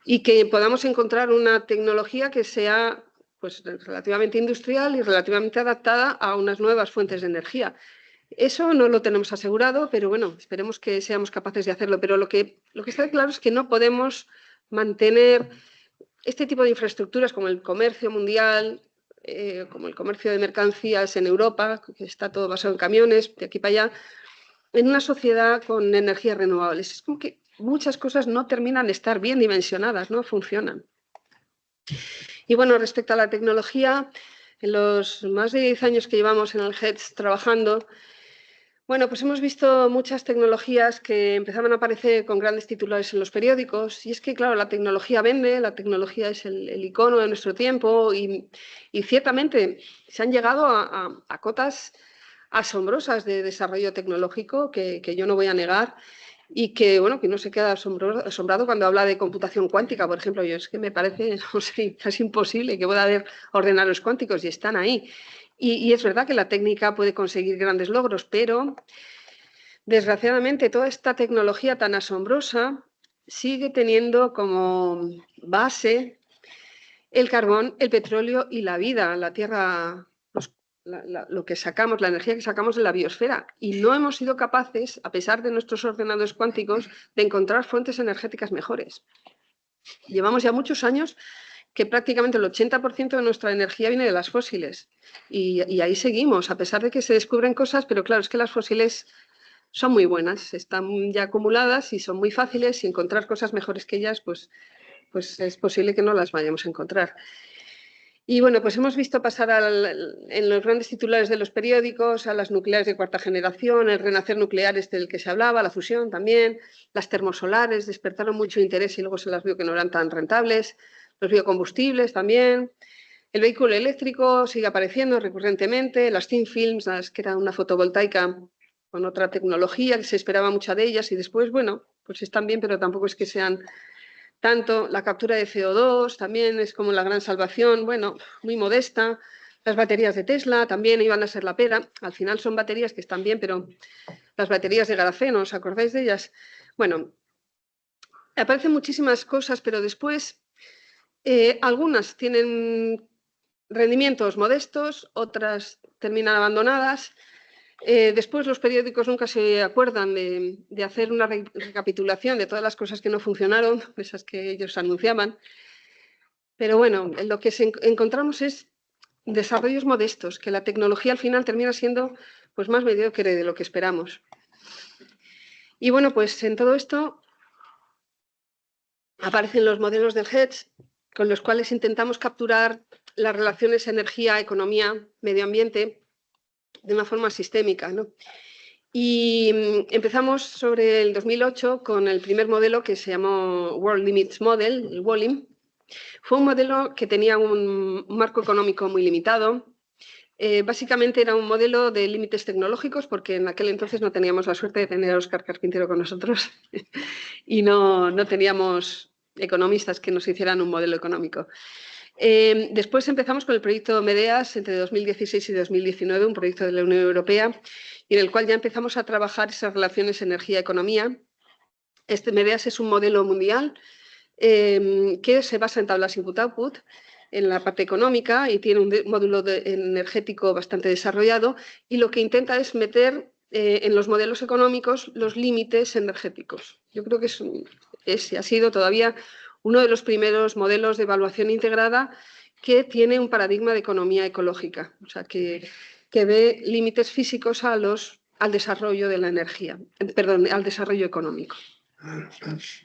Y que podamos encontrar una tecnología que sea pues, relativamente industrial y relativamente adaptada a unas nuevas fuentes de energía. Eso no lo tenemos asegurado, pero bueno, esperemos que seamos capaces de hacerlo. Pero lo que está claro es que no podemos mantener este tipo de infraestructuras como el comercio mundial, como el comercio de mercancías en Europa, que está todo basado en camiones, de aquí para allá, en una sociedad con energías renovables. Es como que muchas cosas no terminan de estar bien dimensionadas, no funcionan. Y bueno, respecto a la tecnología, en los más de 10 años que llevamos en el HEDS trabajando, bueno, pues hemos visto muchas tecnologías que empezaban a aparecer con grandes titulares en los periódicos. Y es que, claro, la tecnología vende, la tecnología es el icono de nuestro tiempo y ciertamente se han llegado a cotas asombrosas de desarrollo tecnológico que yo no voy a negar y que, bueno, que uno se queda asombrado cuando habla de computación cuántica, por ejemplo. Yo es que me parece, no sé, casi imposible que pueda haber ordenadores cuánticos y están ahí. Y es verdad que la técnica puede conseguir grandes logros, pero desgraciadamente toda esta tecnología tan asombrosa sigue teniendo como base el carbón, el petróleo y la vida, la tierra, lo que sacamos, la energía que sacamos de la biosfera. Y no hemos sido capaces, a pesar de nuestros ordenadores cuánticos, de encontrar fuentes energéticas mejores. Llevamos ya muchos años que prácticamente el 80% de nuestra energía viene de las fósiles. Y ahí seguimos, a pesar de que se descubren cosas, pero claro, es que las fósiles son muy buenas, están ya acumuladas y son muy fáciles y encontrar cosas mejores que ellas, pues es posible que no las vayamos a encontrar. Y bueno, pues hemos visto pasar en los grandes titulares de los periódicos a las nucleares de cuarta generación, el renacer nuclear del que se hablaba, la fusión también, las termosolares despertaron mucho interés y luego se las vio que no eran tan rentables, los biocombustibles también, el vehículo eléctrico sigue apareciendo recurrentemente, las thin films, que era una fotovoltaica con otra tecnología, que se esperaba mucha de ellas y después, bueno, pues están bien, pero tampoco es que sean tanto. La captura de CO2 también es como la gran salvación, bueno, muy modesta. Las baterías de Tesla también iban a ser la pera. Al final son baterías que están bien, pero las baterías de grafeno, ¿os acordáis de ellas? Bueno, aparecen muchísimas cosas, pero después algunas tienen rendimientos modestos, otras terminan abandonadas. Después los periódicos nunca se acuerdan de hacer una recapitulación de todas las cosas que no funcionaron, esas que ellos anunciaban. Pero bueno, lo que encontramos es desarrollos modestos, que la tecnología al final termina siendo pues, más mediocre de lo que esperamos. Y bueno, pues en todo esto aparecen los modelos del HEDS, con los cuales intentamos capturar las relaciones energía, economía, medio ambiente de una forma sistémica, ¿no? Y empezamos sobre el 2008 con el primer modelo que se llamó World Limits Model, el WOLIM. Fue un modelo que tenía un marco económico muy limitado. Básicamente era un modelo de límites tecnológicos, porque en aquel entonces no teníamos la suerte de tener a Óscar Carpintero con nosotros y no teníamos economistas que nos hicieran un modelo económico. Después empezamos con el proyecto MEDEAS entre 2016 y 2019, un proyecto de la Unión Europea, y en el cual ya empezamos a trabajar esas relaciones energía-economía. Este MEDEAS es un modelo mundial que se basa en tablas input-output, en la parte económica, y tiene un módulo energético bastante desarrollado, y lo que intenta es meter en los modelos económicos los límites energéticos. Yo creo que ha sido todavía uno de los primeros modelos de evaluación integrada que tiene un paradigma de economía ecológica, o sea, que ve límites físicos al desarrollo de la energía, perdón, al desarrollo económico.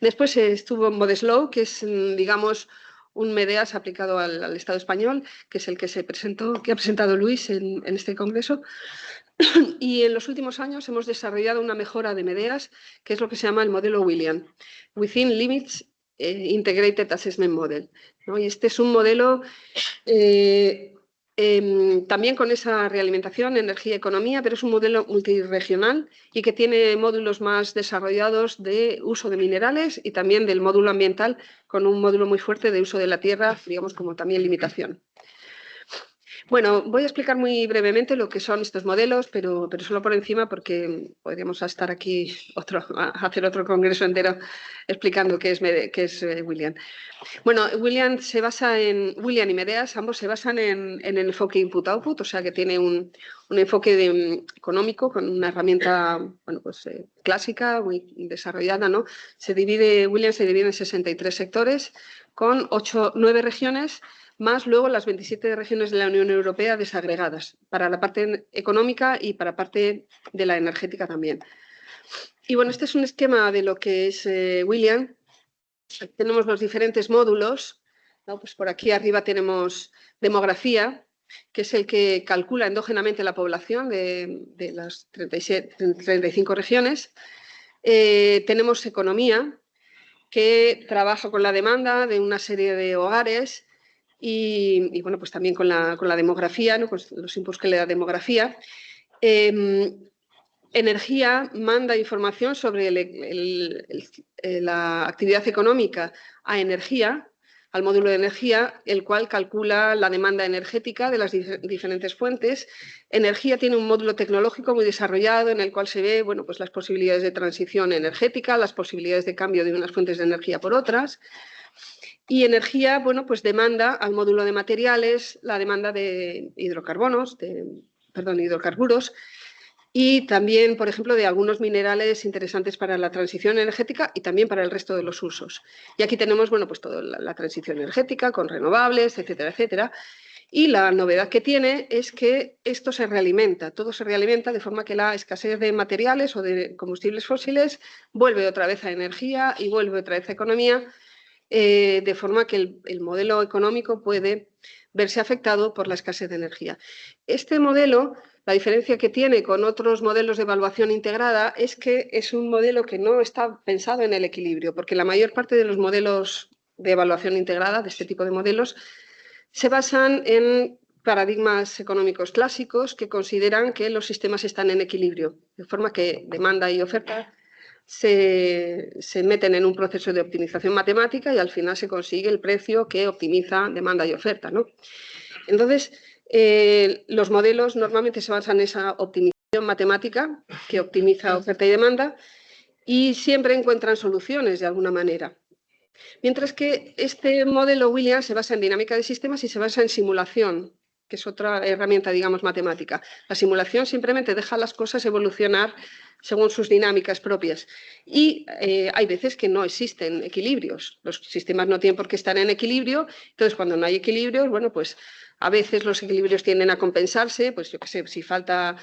Después estuvo MODESLOW, que es, digamos, un MEDEAS aplicado al Estado español, que es el que ha presentado Luis en este congreso. Y en los últimos años hemos desarrollado una mejora de MEDEAS, que es lo que se llama el modelo William, Within Limits Integrated Assessment Model, ¿no? Y este es un modelo también con esa realimentación, energía, economía, pero es un modelo multirregional y que tiene módulos más desarrollados de uso de minerales y también del módulo ambiental, con un módulo muy fuerte de uso de la tierra, digamos, como también limitación. Bueno, voy a explicar muy brevemente lo que son estos modelos, pero solo por encima, porque podríamos estar aquí hacer otro congreso entero explicando qué es William. Bueno, William y MEDEAS, ambos se basan en el enfoque input-output, o sea que tiene un enfoque económico con una herramienta, bueno, pues, clásica, muy desarrollada, ¿no? William se divide en 63 sectores con 9 regiones, más luego las 27 regiones de la Unión Europea desagregadas, para la parte económica y para la parte de la energética también. Y bueno, este es un esquema de lo que es William. Aquí tenemos los diferentes módulos, ¿no? Pues por aquí arriba tenemos demografía, que es el que calcula endógenamente la población de las 35 regiones. Tenemos economía, que trabaja con la demanda de una serie de hogares y bueno, pues también con la demografía, ¿no? Pues los inputs que le da demografía. Energía manda información sobre la actividad económica a energía, al módulo de energía, el cual calcula la demanda energética de las diferentes fuentes. Energía tiene un módulo tecnológico muy desarrollado en el cual se ve, bueno, pues las posibilidades de transición energética, las posibilidades de cambio de unas fuentes de energía por otras. Y energía, bueno, pues demanda al módulo de materiales, la demanda de hidrocarburos, y también, por ejemplo, de algunos minerales interesantes para la transición energética y también para el resto de los usos. Y aquí tenemos, bueno, pues toda la transición energética con renovables, etcétera, etcétera. Y la novedad que tiene es que esto se realimenta, todo se realimenta de forma que la escasez de materiales o de combustibles fósiles vuelve otra vez a energía y vuelve otra vez a economía, de forma que el modelo económico puede verse afectado por la escasez de energía. Este modelo, la diferencia que tiene con otros modelos de evaluación integrada es que es un modelo que no está pensado en el equilibrio, porque la mayor parte de los modelos de evaluación integrada, de este tipo de modelos, se basan en paradigmas económicos clásicos que consideran que los sistemas están en equilibrio, de forma que demanda y oferta se meten en un proceso de optimización matemática y al final se consigue el precio que optimiza demanda y oferta, ¿no? Entonces, los modelos normalmente se basan en esa optimización matemática que optimiza oferta y demanda y siempre encuentran soluciones de alguna manera. Mientras que este modelo William se basa en dinámica de sistemas y se basa en simulación, que es otra herramienta, digamos, matemática. La simulación simplemente deja las cosas evolucionar según sus dinámicas propias. Y hay veces que no existen equilibrios. Los sistemas no tienen por qué estar en equilibrio. Entonces, cuando no hay equilibrios, bueno, pues a veces los equilibrios tienden a compensarse. Pues yo qué sé, si falta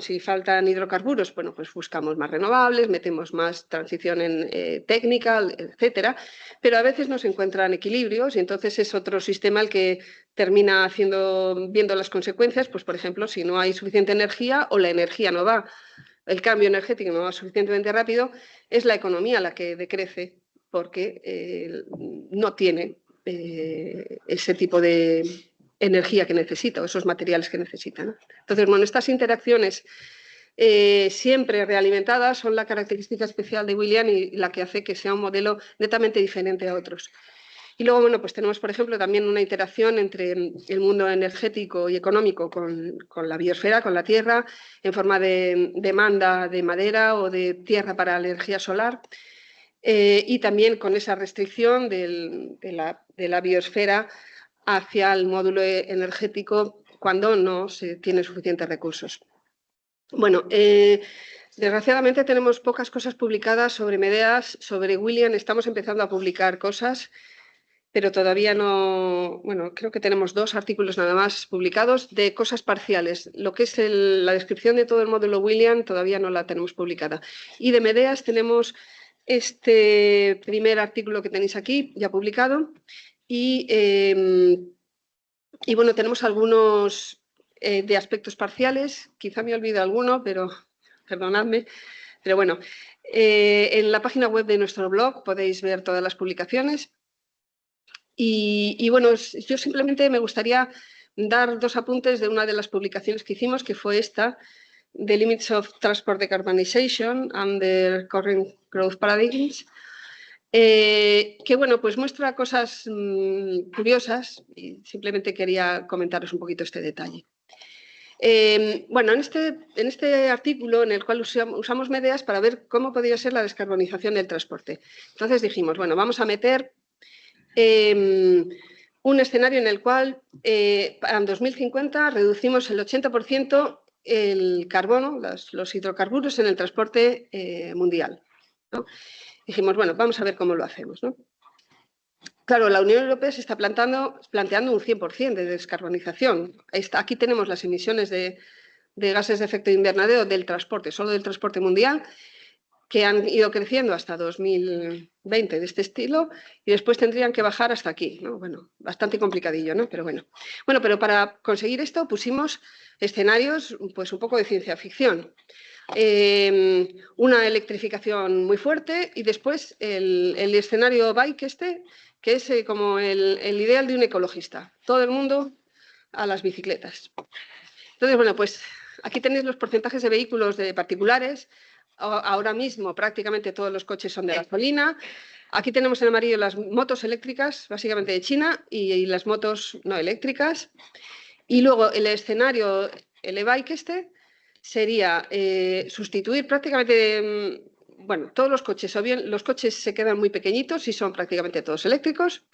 si faltan hidrocarburos, bueno, pues buscamos más renovables, metemos más transición técnica, etcétera. Pero a veces no se encuentran equilibrios y entonces es otro sistema el que termina viendo las consecuencias, pues por ejemplo, si no hay suficiente energía o la energía no va, el cambio energético no va suficientemente rápido, es la economía la que decrece porque no tiene ese tipo de energía que necesita o esos materiales que necesita, ¿no? Entonces, bueno, estas interacciones siempre realimentadas son la característica especial de William y la que hace que sea un modelo netamente diferente a otros. Y luego, bueno, pues tenemos, por ejemplo, también una interacción entre el mundo energético y económico con la biosfera, con la Tierra, en forma de demanda de madera o de tierra para la energía solar, y también con esa restricción de la biosfera hacia el módulo energético cuando no se tienen suficientes recursos. Bueno, desgraciadamente tenemos pocas cosas publicadas sobre Medeas, sobre William. Estamos empezando a publicar cosas, pero todavía no, bueno, creo que tenemos 2 artículos nada más publicados de cosas parciales. Lo que es la descripción de todo el módulo William todavía no la tenemos publicada. Y de Medeas tenemos este primer artículo que tenéis aquí ya publicado y bueno, tenemos algunos de aspectos parciales, quizá me olvide alguno, pero perdonadme. Pero bueno, en la página web de nuestro blog podéis ver todas las publicaciones. Y bueno, yo simplemente me gustaría dar 2 apuntes de una de las publicaciones que hicimos, que fue esta, The Limits of Transport Decarbonization Under Current Growth Paradigms, que bueno, pues muestra cosas curiosas y simplemente quería comentaros un poquito este detalle. Bueno, en este artículo en el cual usamos Medeas para ver cómo podría ser la descarbonización del transporte. Entonces dijimos, bueno, vamos a meter un escenario en el cual para 2050 reducimos el 80% el carbono, los hidrocarburos en el transporte mundial, ¿no? Dijimos, bueno, vamos a ver cómo lo hacemos, ¿no? Claro, la Unión Europea se está planteando un 100% de descarbonización. Aquí tenemos las emisiones de gases de efecto invernadero del transporte, solo del transporte mundial, que han ido creciendo hasta 2020 de este estilo y después tendrían que bajar hasta aquí, ¿no? Bueno, bastante complicadillo, ¿no? Pero bueno. Bueno, pero para conseguir esto pusimos escenarios pues un poco de ciencia ficción. Una electrificación muy fuerte y después el escenario bike que es como el ideal de un ecologista. Todo el mundo a las bicicletas. Entonces, bueno, pues aquí tenéis los porcentajes de vehículos de particulares. Ahora mismo prácticamente todos los coches son de gasolina. Aquí tenemos en amarillo las motos eléctricas, básicamente de China, y las motos no eléctricas. Y luego el escenario, el e-bike sería sustituir prácticamente, bueno, todos los coches, o bien los coches se quedan muy pequeñitos y son prácticamente todos eléctricos.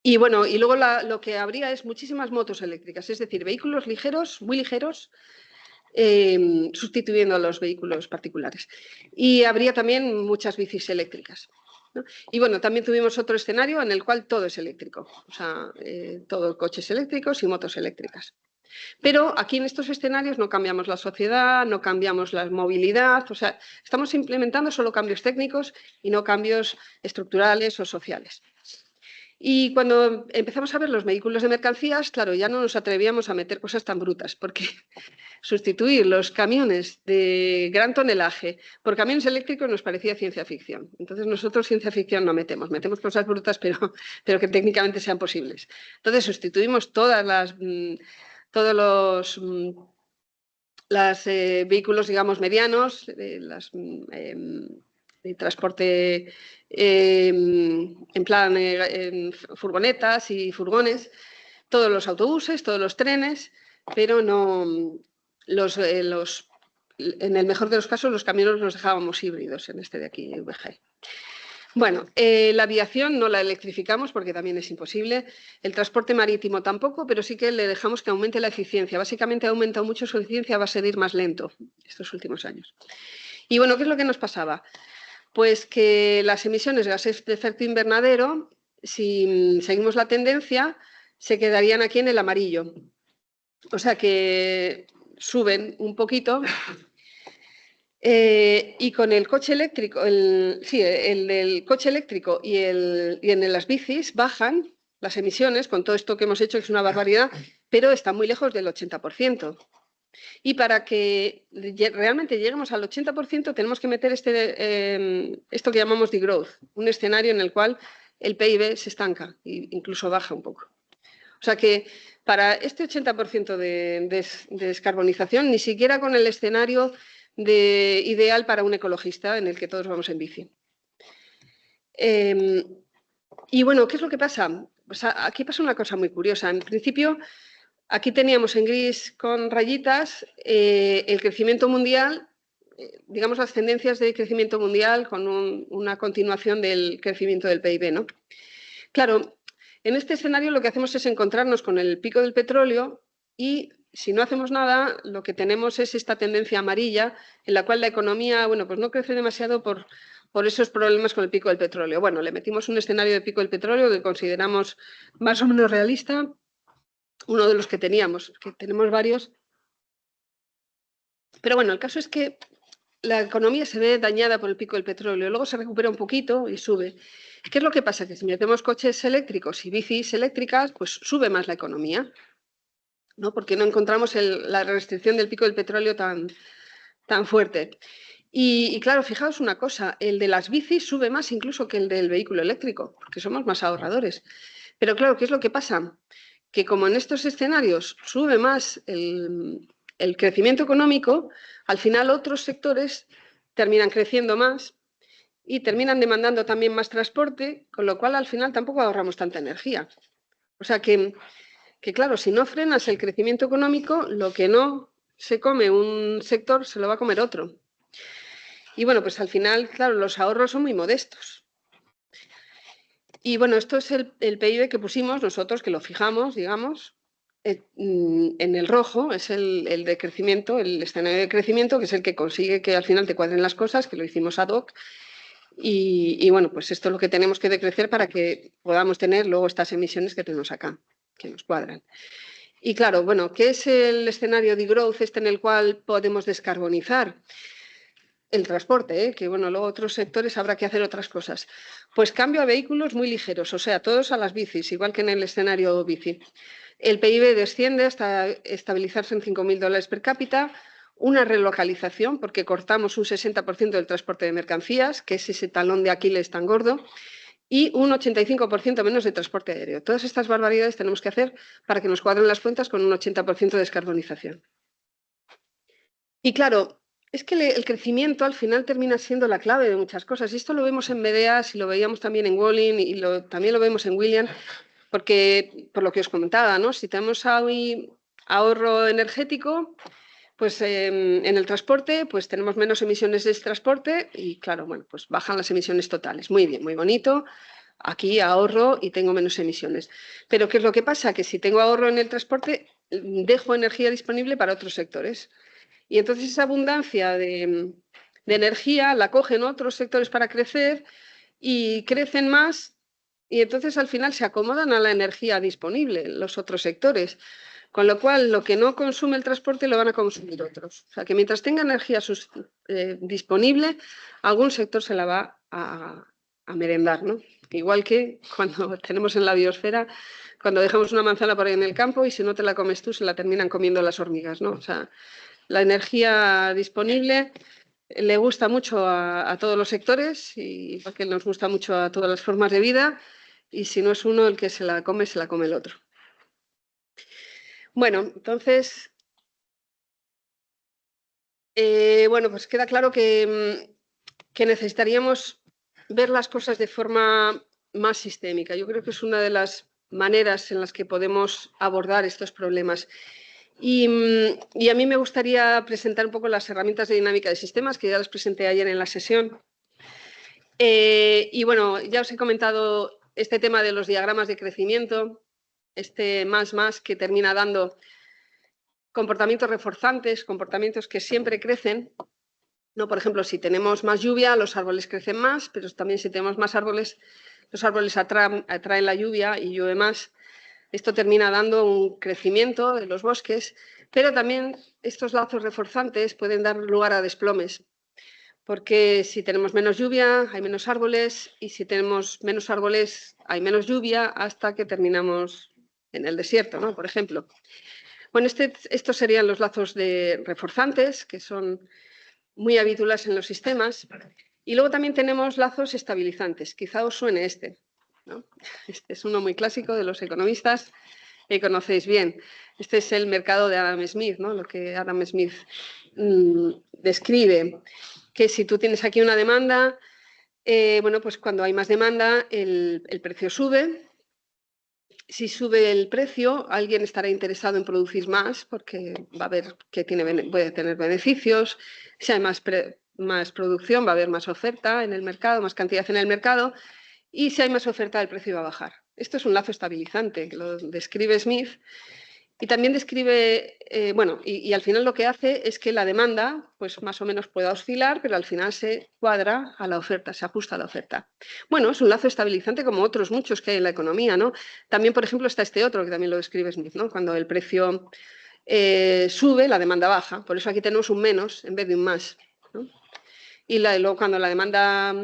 Y bueno, y luego lo que habría es muchísimas motos eléctricas, es decir, vehículos ligeros, muy ligeros, sustituyendo a los vehículos particulares. Y habría también muchas bicis eléctricas, ¿no? Y bueno, también tuvimos otro escenario en el cual todo es eléctrico, o sea, todo coches eléctricos y motos eléctricas. Pero aquí en estos escenarios no cambiamos la sociedad, no cambiamos la movilidad, o sea, estamos implementando solo cambios técnicos y no cambios estructurales o sociales. Y cuando empezamos a ver los vehículos de mercancías, claro, ya no nos atrevíamos a meter cosas tan brutas, porque sustituir los camiones de gran tonelaje por camiones eléctricos nos parecía ciencia ficción. Entonces nosotros ciencia ficción no metemos cosas brutas, pero que técnicamente sean posibles. Entonces sustituimos todos los vehículos, digamos, medianos, de transporte en plan furgonetas y furgones, todos los autobuses, todos los trenes, pero no en el mejor de los casos los camiones los dejábamos híbridos en este de aquí, VG. Bueno, la aviación no la electrificamos porque también es imposible. El transporte marítimo tampoco, pero sí que le dejamos que aumente la eficiencia. Básicamente ha aumentado mucho su eficiencia, va a seguir más lento estos últimos años. Y bueno, ¿qué es lo que nos pasaba? Pues que las emisiones de gases de efecto invernadero, si seguimos la tendencia, se quedarían aquí en el amarillo. O sea que suben un poquito. Y con el coche eléctrico, el coche eléctrico y en las bicis bajan las emisiones con todo esto que hemos hecho, que es una barbaridad, pero está muy lejos del 80%. Y para que realmente lleguemos al 80% tenemos que meter esto que llamamos degrowth, un escenario en el cual el PIB se estanca e incluso baja un poco. O sea que para este 80% de descarbonización, ni siquiera con el escenario ideal para un ecologista en el que todos vamos en bici. Y bueno, ¿qué es lo que pasa? Pues aquí pasa una cosa muy curiosa. En principio, aquí teníamos en gris con rayitas el crecimiento mundial, digamos las tendencias de crecimiento mundial con una continuación del crecimiento del PIB, ¿no? Claro, en este escenario lo que hacemos es encontrarnos con el pico del petróleo y si no hacemos nada, lo que tenemos es esta tendencia amarilla en la cual la economía, bueno, pues no crece demasiado por esos problemas con el pico del petróleo. Bueno, le metimos un escenario de pico del petróleo que consideramos más o menos realista, uno de los que teníamos, que tenemos varios. Pero bueno, el caso es que la economía se ve dañada por el pico del petróleo, luego se recupera un poquito y sube. ¿Qué es lo que pasa? Que si metemos coches eléctricos y bicis eléctricas, pues sube más la economía, ¿no? Porque no encontramos la restricción del pico del petróleo tan fuerte. Y claro, fijaos una cosa, el de las bicis sube más incluso que el del vehículo eléctrico, porque somos más ahorradores. Pero claro, ¿qué es lo que pasa? Que como en estos escenarios sube más el crecimiento económico, al final otros sectores terminan creciendo más y terminan demandando también más transporte, con lo cual al final tampoco ahorramos tanta energía. O sea que claro, si no frenas el crecimiento económico, lo que no se come un sector se lo va a comer otro. Y bueno, pues al final, claro, los ahorros son muy modestos. Y bueno, esto es el PIB que pusimos nosotros, que lo fijamos, digamos, en el rojo, es el de crecimiento, el escenario de crecimiento, que es el que consigue que al final te cuadren las cosas, que lo hicimos ad hoc. Y bueno, pues esto es lo que tenemos que decrecer para que podamos tener luego estas emisiones que tenemos acá, que nos cuadran. Y claro, bueno, ¿qué es el escenario de growth en el cual podemos descarbonizar? El transporte, que bueno, luego otros sectores habrá que hacer otras cosas. Pues cambio a vehículos muy ligeros, o sea, todos a las bicis, igual que en el escenario bici. El PIB desciende hasta estabilizarse en $5.000 per cápita, una relocalización, porque cortamos un 60% del transporte de mercancías, que es ese talón de Aquiles tan gordo, y un 85% menos de transporte aéreo. Todas estas barbaridades tenemos que hacer para que nos cuadren las cuentas con un 80% de descarbonización. Y claro, es que el crecimiento al final termina siendo la clave de muchas cosas. Y esto lo vemos en Medeas y lo veíamos también en Wolin y también lo vemos en William, porque por lo que os comentaba, ¿no? Si tenemos ahorro energético, pues en el transporte pues tenemos menos emisiones de ese transporte y claro, bueno, pues bajan las emisiones totales. Muy bien, muy bonito. Aquí ahorro y tengo menos emisiones. Pero ¿qué es lo que pasa? Que si tengo ahorro en el transporte, dejo energía disponible para otros sectores. Y entonces esa abundancia de energía la cogen otros sectores para crecer y crecen más y entonces al final se acomodan a la energía disponible los otros sectores. Con lo cual, lo que no consume el transporte lo van a consumir otros. O sea, que mientras tenga energía disponible, algún sector se la va a merendar, ¿no? Igual que cuando tenemos en la biosfera, cuando dejamos una manzana por ahí en el campo y si no te la comes tú, se la terminan comiendo las hormigas, ¿no? O sea, la energía disponible le gusta mucho a todos los sectores y porque nos gusta mucho a todas las formas de vida y si no es uno el que se la come el otro. Bueno, entonces, bueno, pues queda claro que necesitaríamos ver las cosas de forma más sistémica. Yo creo que es una de las maneras en las que podemos abordar estos problemas. Y a mí me gustaría presentar un poco las herramientas de dinámica de sistemas, que ya las presenté ayer en la sesión. Y bueno, ya os he comentado este tema de los diagramas de crecimiento, este más que termina dando comportamientos reforzantes, comportamientos que siempre crecen, ¿no? Por ejemplo, si tenemos más lluvia, los árboles crecen más, pero también si tenemos más árboles, los árboles atraen la lluvia y llueve más. Esto termina dando un crecimiento de los bosques, pero también estos lazos reforzantes pueden dar lugar a desplomes, porque si tenemos menos lluvia hay menos árboles y si tenemos menos árboles hay menos lluvia hasta que terminamos en el desierto, ¿no? Por ejemplo. Bueno, estos serían los lazos reforzantes, que son muy habituales en los sistemas. Y luego también tenemos lazos estabilizantes. Quizá os suene este, ¿no? Este es uno muy clásico de los economistas que conocéis bien. Este es el mercado de Adam Smith, ¿no? Lo que Adam Smith describe, que si tú tienes aquí una demanda, bueno, pues cuando hay más demanda, el precio sube. Si sube el precio, alguien estará interesado en producir más porque va a ver que puede tener beneficios. Si hay más producción, va a haber más oferta en el mercado, más cantidad en el mercado. Y si hay más oferta, el precio va a bajar. Esto es un lazo estabilizante, que lo describe Smith. Y también describe, bueno, y al final lo que hace es que la demanda, pues más o menos pueda oscilar, pero al final se cuadra a la oferta, se ajusta a la oferta. Bueno, es un lazo estabilizante como otros muchos que hay en la economía, ¿no? También, por ejemplo, está este otro que también lo describe Smith, ¿no? Cuando el precio sube, la demanda baja. Por eso aquí tenemos un menos en vez de un más, ¿no? Y luego cuando la demanda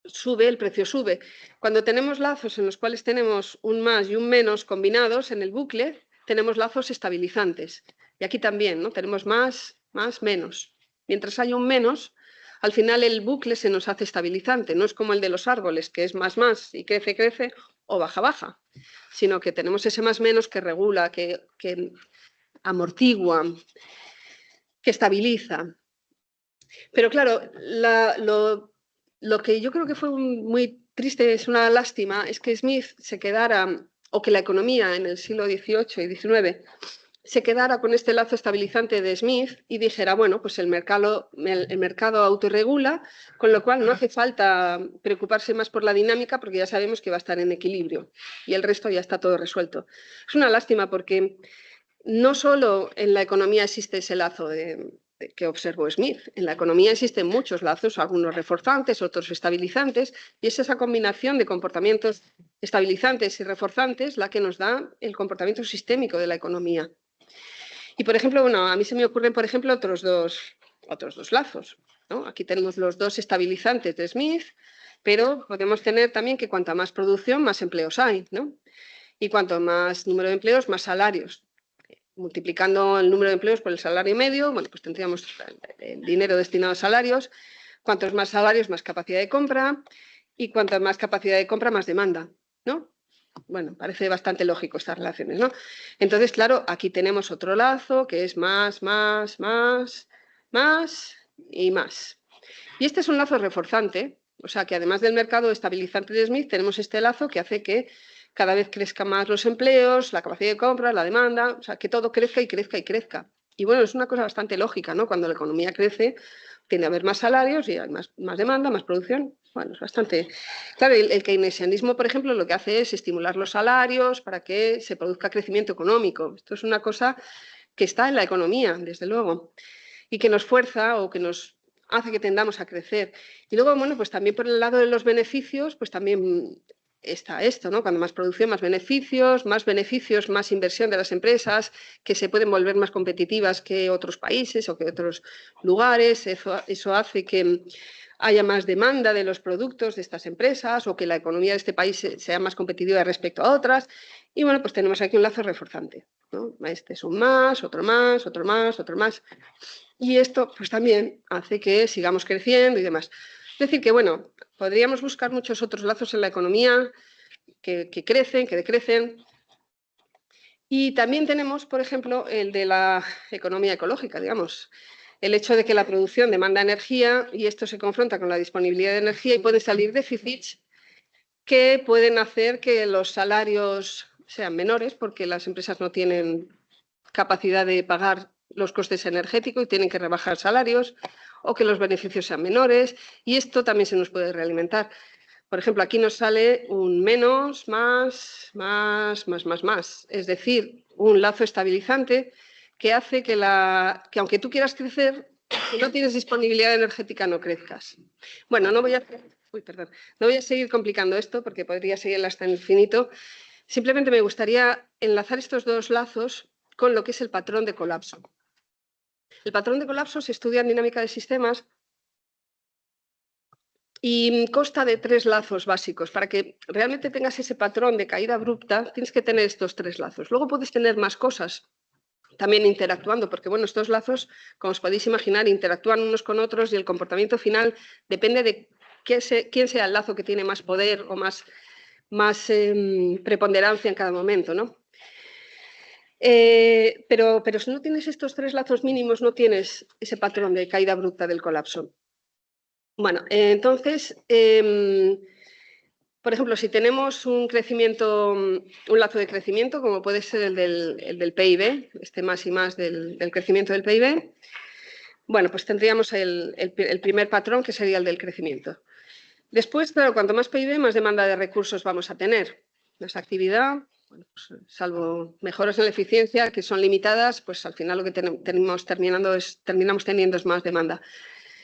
sube, el precio sube. Cuando tenemos lazos en los cuales tenemos un más y un menos combinados en el bucle, tenemos lazos estabilizantes. Y aquí también, ¿no? Tenemos más, menos. Mientras hay un menos, al final el bucle se nos hace estabilizante. No es como el de los árboles, que es más y crece, o baja, sino que tenemos ese más menos que regula, que amortigua, que estabiliza. Pero claro, lo que yo creo que fue muy triste, es una lástima, es que Smith se quedara, o que la economía en el siglo XVIII y XIX se quedara con este lazo estabilizante de Smith y dijera, bueno, pues el mercado autorregula, con lo cual no hace falta preocuparse más por la dinámica porque ya sabemos que va a estar en equilibrio y el resto ya está todo resuelto. Es una lástima porque no solo en la economía existe ese lazo que observó Smith. En la economía existen muchos lazos, algunos reforzantes, otros estabilizantes, y es esa combinación de comportamientos estabilizantes y reforzantes la que nos da el comportamiento sistémico de la economía. Y, por ejemplo, bueno, a mí se me ocurren, por ejemplo, otros dos lazos, ¿no? Aquí tenemos los dos estabilizantes de Smith, pero podemos tener también que cuanta más producción, más empleos hay, ¿no? Y cuanto más número de empleos, más salarios. Multiplicando el número de empleos por el salario medio, bueno, pues tendríamos el dinero destinado a salarios. Cuantos más salarios, más capacidad de compra. Y cuanto más capacidad de compra, más demanda, ¿no? Bueno, parece bastante lógico estas relaciones, ¿no? Entonces, claro, aquí tenemos otro lazo que es más y más. Y este es un lazo reforzante, o sea que además del mercado estabilizante de Smith, tenemos este lazo que hace que cada vez crezcan más los empleos, la capacidad de compra, la demanda, o sea, que todo crezca y crezca y crezca. Y bueno, es una cosa bastante lógica, ¿no? Cuando la economía crece, tiende a haber más salarios y hay más demanda, más producción. Bueno, es bastante... Claro, el keynesianismo, por ejemplo, lo que hace es estimular los salarios para que se produzca crecimiento económico. Esto es una cosa que está en la economía, desde luego, y que nos fuerza o que nos hace que tendamos a crecer. Y luego, bueno, pues también por el lado de los beneficios, pues también está esto, ¿no? Cuando más producción, más beneficios, más inversión de las empresas, que se pueden volver más competitivas que otros países o que otros lugares. Eso hace que haya más demanda de los productos de estas empresas o que la economía de este país sea más competitiva respecto a otras. Y bueno, pues tenemos aquí un lazo reforzante, ¿no? Este es un más, otro más, otro más, otro más. Y esto pues también hace que sigamos creciendo y demás. Es decir, que bueno, podríamos buscar muchos otros lazos en la economía que crecen, que decrecen. Y también tenemos, por ejemplo, el de la economía ecológica, digamos. El hecho de que la producción demanda energía y esto se confronta con la disponibilidad de energía y pueden salir déficits que pueden hacer que los salarios sean menores porque las empresas no tienen capacidad de pagar los costes energéticos y tienen que rebajar salarios, o que los beneficios sean menores, y esto también se nos puede realimentar. Por ejemplo, aquí nos sale un menos, más, es decir, un lazo estabilizante que hace que aunque tú quieras crecer, si no tienes disponibilidad energética no crezcas. Bueno, no voy a seguir complicando esto porque podría seguir hasta el infinito. Simplemente me gustaría enlazar estos dos lazos con lo que es el patrón de colapso. El patrón de colapso se estudia en dinámica de sistemas y consta de 3 lazos básicos. Para que realmente tengas ese patrón de caída abrupta, tienes que tener estos 3 lazos. Luego puedes tener más cosas también interactuando, porque bueno, estos lazos, como os podéis imaginar, interactúan unos con otros y el comportamiento final depende de quién sea el lazo que tiene más poder o más preponderancia en cada momento, ¿no? Pero si no tienes estos 3 lazos mínimos, no tienes ese patrón de caída abrupta del colapso. Bueno, entonces, por ejemplo, si tenemos un lazo de crecimiento, como puede ser el del PIB, este más y más del crecimiento del PIB, bueno, pues tendríamos el primer patrón, que sería el del crecimiento. Después, claro, cuanto más PIB, más demanda de recursos vamos a tener. Más actividad, bueno, pues, salvo mejoras en la eficiencia, que son limitadas, pues al final lo que terminamos teniendo es más demanda.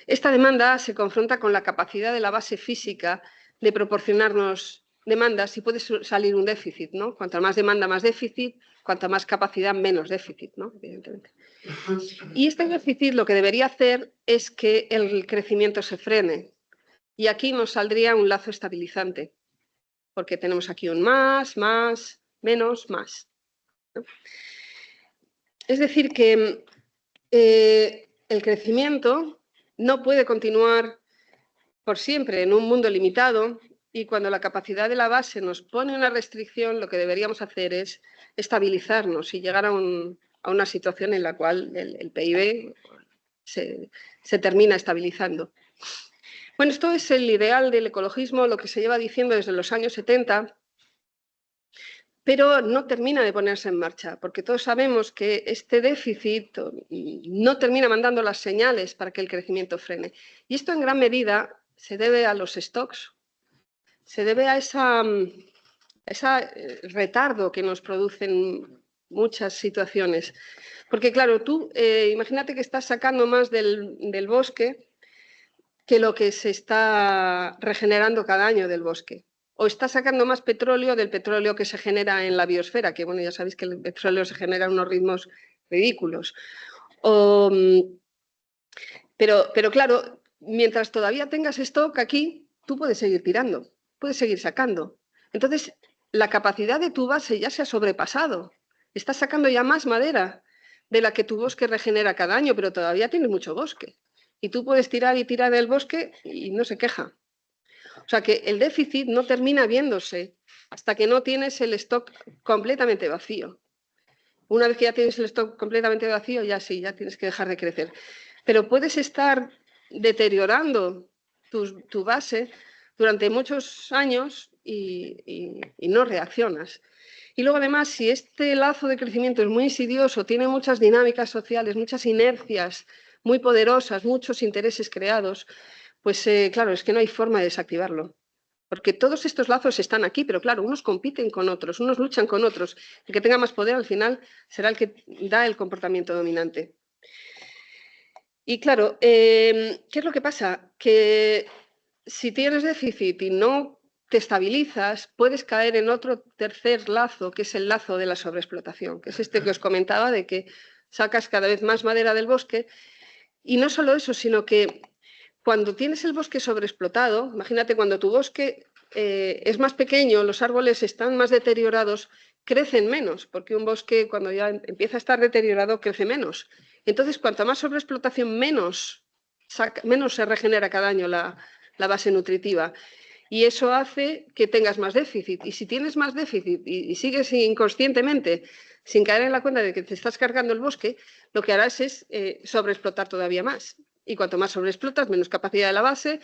Esta demanda se confronta con la capacidad de la base física de proporcionarnos demandas y puede salir un déficit, ¿no? Cuanto más demanda, más déficit, cuanto más capacidad, menos déficit, ¿no? Evidentemente. Y este déficit lo que debería hacer es que el crecimiento se frene. Y aquí nos saldría un lazo estabilizante, porque tenemos aquí un más, menos, más, ¿no? Es decir, que el crecimiento no puede continuar por siempre en un mundo limitado, y cuando la capacidad de la base nos pone una restricción, lo que deberíamos hacer es estabilizarnos y llegar a una situación en la cual el PIB se termina estabilizando. Bueno, esto es el ideal del ecologismo, lo que se lleva diciendo desde los años 70, pero no termina de ponerse en marcha, porque todos sabemos que este déficit no termina mandando las señales para que el crecimiento frene. Y esto en gran medida se debe a los stocks, se debe a ese retardo que nos producen muchas situaciones. Porque claro, tú imagínate que estás sacando más del bosque que lo que se está regenerando cada año del bosque. O está sacando más petróleo del petróleo que se genera en la biosfera, que bueno, ya sabéis que el petróleo se genera a unos ritmos ridículos. Pero claro, mientras todavía tengas stock aquí, tú puedes seguir tirando, puedes seguir sacando. Entonces, la capacidad de tu base ya se ha sobrepasado. Estás sacando ya más madera de la que tu bosque regenera cada año, pero todavía tienes mucho bosque. Y tú puedes tirar y tirar del bosque y no se queja. O sea que el déficit no termina viéndose hasta que no tienes el stock completamente vacío. Una vez que ya tienes el stock completamente vacío, ya sí, ya tienes que dejar de crecer. Pero puedes estar deteriorando tu base durante muchos años y no reaccionas. Y luego, además, si este lazo de crecimiento es muy insidioso, tiene muchas dinámicas sociales, muchas inercias muy poderosas, muchos intereses creados, pues claro, es que no hay forma de desactivarlo. Porque todos estos lazos están aquí, pero claro, unos compiten con otros, unos luchan con otros. El que tenga más poder al final será el que da el comportamiento dominante. Y claro, ¿qué es lo que pasa? Que si tienes déficit y no te estabilizas, puedes caer en otro tercer lazo, que es el lazo de la sobreexplotación, que es este que os comentaba, de que sacas cada vez más madera del bosque. Y no solo eso, sino que cuando tienes el bosque sobreexplotado, imagínate cuando tu bosque es más pequeño, los árboles están más deteriorados, crecen menos, porque un bosque cuando ya empieza a estar deteriorado crece menos. Entonces, cuanto más sobreexplotación, menos se regenera cada año la base nutritiva. Y eso hace que tengas más déficit. Y si tienes más déficit y sigues inconscientemente, sin caer en la cuenta de que te estás cargando el bosque, lo que harás es sobreexplotar todavía más. Y cuanto más sobreexplotas, menos capacidad de la base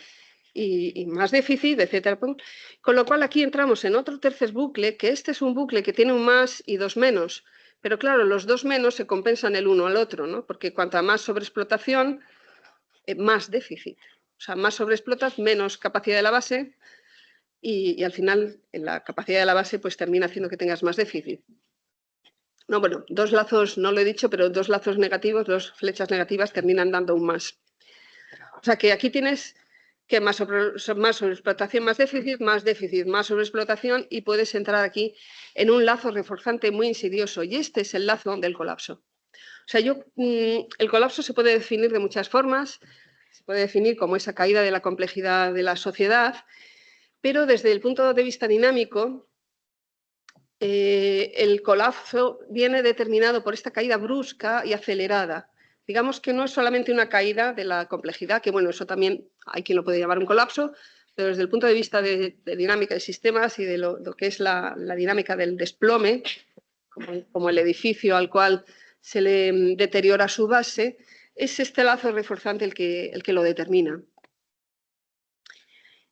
y más déficit, etcétera. Con lo cual aquí entramos en otro tercer bucle, que este es un bucle que tiene un más y dos menos, Pero claro, los dos menos se compensan el uno al otro, ¿no? Porque cuanta más sobreexplotación, más déficit. O sea, más sobreexplotas, menos capacidad de la base y al final la capacidad de la base pues termina haciendo que tengas más déficit. No, bueno, dos lazos, no lo he dicho, pero dos lazos negativos, dos flechas negativas terminan dando un más. O sea que aquí tienes que más sobreexplotación, más déficit, más sobreexplotación y puedes entrar aquí en un lazo reforzante muy insidioso y este es el lazo del colapso. O sea, el colapso se puede definir de muchas formas, se puede definir como esa caída de la complejidad de la sociedad, pero desde el punto de vista dinámico, el colapso viene determinado por esta caída brusca y acelerada. Digamos que no es solamente una caída de la complejidad, que bueno, eso también hay quien lo puede llamar un colapso, pero desde el punto de vista de dinámica de sistemas y de lo que es la dinámica del desplome, como el edificio al cual se le deteriora su base, es este lazo reforzante el que lo determina.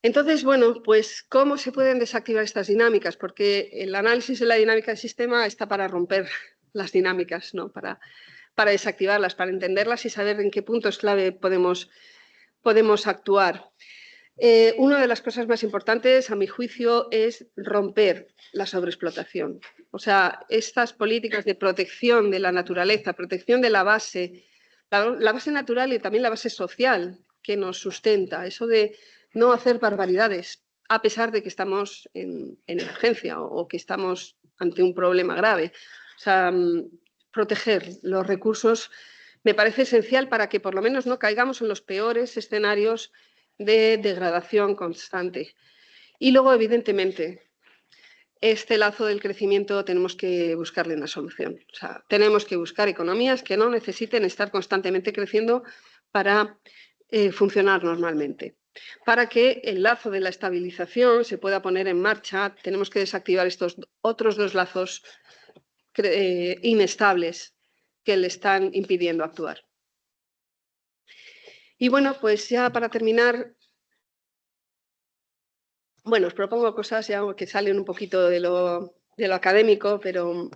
Entonces, bueno, pues ¿cómo se pueden desactivar estas dinámicas? Porque el análisis de la dinámica del sistema está para romper las dinámicas, ¿no? Para desactivarlas, para entenderlas y saber en qué puntos clave podemos actuar. Una de las cosas más importantes, a mi juicio, es romper la sobreexplotación. O sea, estas políticas de protección de la naturaleza, protección de la base natural y también la base social que nos sustenta, eso de no hacer barbaridades, a pesar de que estamos en emergencia o que estamos ante un problema grave. O sea, proteger los recursos me parece esencial para que por lo menos no caigamos en los peores escenarios de degradación constante. Y luego, evidentemente, este lazo del crecimiento tenemos que buscarle una solución. O sea, tenemos que buscar economías que no necesiten estar constantemente creciendo para funcionar normalmente. Para que el lazo de la estabilización se pueda poner en marcha, tenemos que desactivar estos otros dos lazos inestables que le están impidiendo actuar. Y bueno, pues ya para terminar, bueno, os propongo cosas ya que salen un poquito de lo académico, pero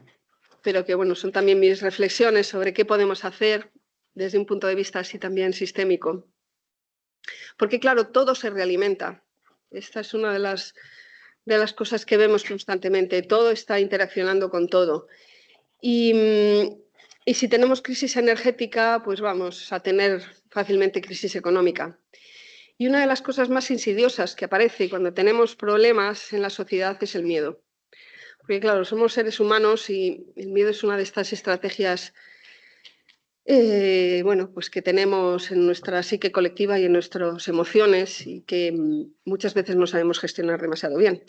que bueno, son también mis reflexiones sobre qué podemos hacer desde un punto de vista así también sistémico. Porque claro, todo se realimenta. Esta es una de las cosas que vemos constantemente. Todo está interaccionando con todo. Y si tenemos crisis energética, pues vamos a tener fácilmente crisis económica. Y una de las cosas más insidiosas que aparece cuando tenemos problemas en la sociedad es el miedo. Porque claro, somos seres humanos y el miedo es una de estas estrategias bueno, pues que tenemos en nuestra psique colectiva y en nuestras emociones y que muchas veces no sabemos gestionar demasiado bien.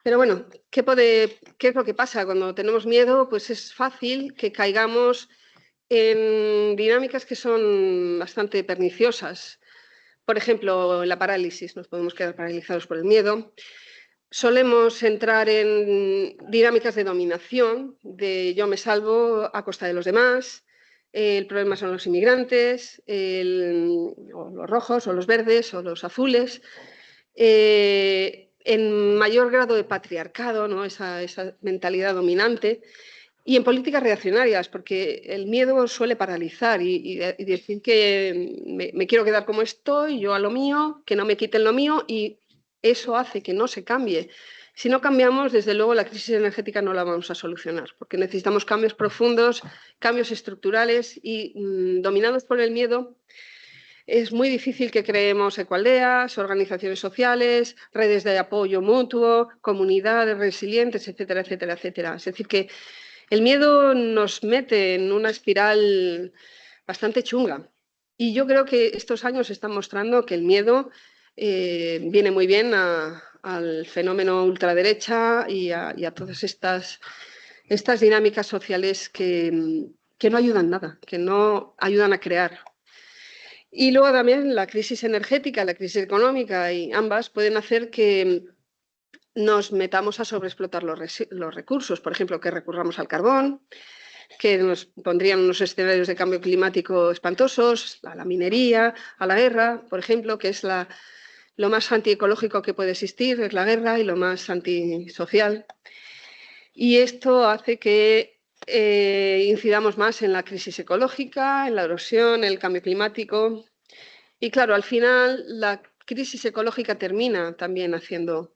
Pero bueno, ¿qué es lo que pasa? Cuando tenemos miedo, pues es fácil que caigamos en dinámicas que son bastante perniciosas. Por ejemplo, la parálisis, nos podemos quedar paralizados por el miedo. Solemos entrar en dinámicas de dominación, de yo me salvo a costa de los demás. El problema son los inmigrantes, o los rojos, o los verdes, o los azules. En mayor grado de patriarcado, ¿no? esa mentalidad dominante. Y en políticas reaccionarias, porque el miedo suele paralizar y decir que me quiero quedar como estoy, yo a lo mío, que no me quiten lo mío, y eso hace que no se cambie. Si no cambiamos, desde luego la crisis energética no la vamos a solucionar, porque necesitamos cambios profundos, cambios estructurales y dominados por el miedo, es muy difícil que creemos ecoaldeas, organizaciones sociales, redes de apoyo mutuo, comunidades resilientes, etcétera, etcétera, etcétera. Es decir, que el miedo nos mete en una espiral bastante chunga. Y yo creo que estos años están mostrando que el miedo viene muy bien al fenómeno ultraderecha y a todas estas dinámicas sociales que no ayudan nada, que no ayudan a crear. Y luego también la crisis energética, la crisis económica, y ambas pueden hacer que nos metamos a sobreexplotar los recursos, por ejemplo, que recurramos al carbón, que nos pondrían unos escenarios de cambio climático espantosos, a la minería, a la guerra, por ejemplo, que es lo más antiecológico que puede existir, es la guerra, y lo más antisocial. Y esto hace que incidamos más en la crisis ecológica, en la erosión, en el cambio climático. Y claro, al final la crisis ecológica termina también haciendo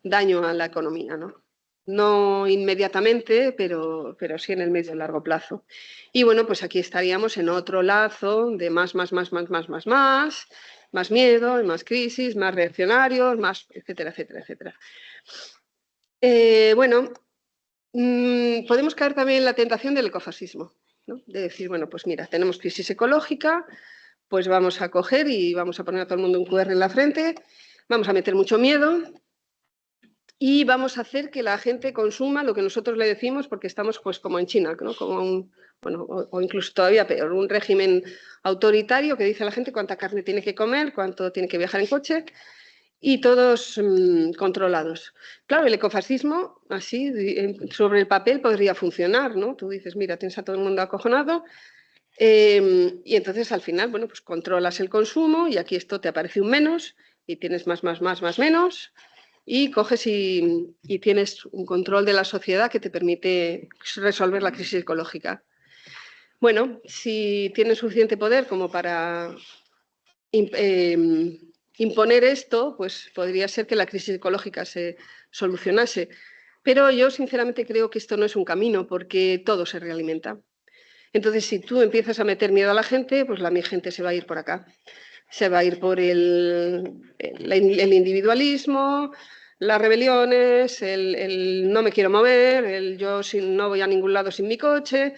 daño a la economía, ¿no? No inmediatamente, pero sí en el medio y largo plazo. Y bueno, pues aquí estaríamos en otro lazo de más miedo, más crisis, más reaccionarios, más etcétera, etcétera, etcétera. Bueno, podemos caer también en la tentación del ecofascismo, ¿no? De decir, bueno, pues mira, tenemos crisis ecológica, pues vamos a coger y vamos a poner a todo el mundo un QR en la frente, vamos a meter mucho miedo y vamos a hacer que la gente consuma lo que nosotros le decimos, porque estamos pues como en China, ¿no? Como bueno, o incluso todavía peor, un régimen autoritario que dice a la gente cuánta carne tiene que comer, cuánto tiene que viajar en coche, y todos controlados. Claro, el ecofascismo, así, sobre el papel podría funcionar, ¿no? Tú dices, mira, tienes a todo el mundo acojonado, y entonces al final, bueno, pues controlas el consumo y aquí esto te aparece un menos y tienes más, menos, y coges y tienes un control de la sociedad que te permite resolver la crisis ecológica. Bueno, si tienes suficiente poder como para imponer esto, pues podría ser que la crisis ecológica se solucionase. Pero yo sinceramente creo que esto no es un camino porque todo se realimenta. Entonces, si tú empiezas a meter miedo a la gente, pues la gente se va a ir por acá. Se va a ir por el individualismo, las rebeliones, el no me quiero mover, el yo no voy a ningún lado sin mi coche.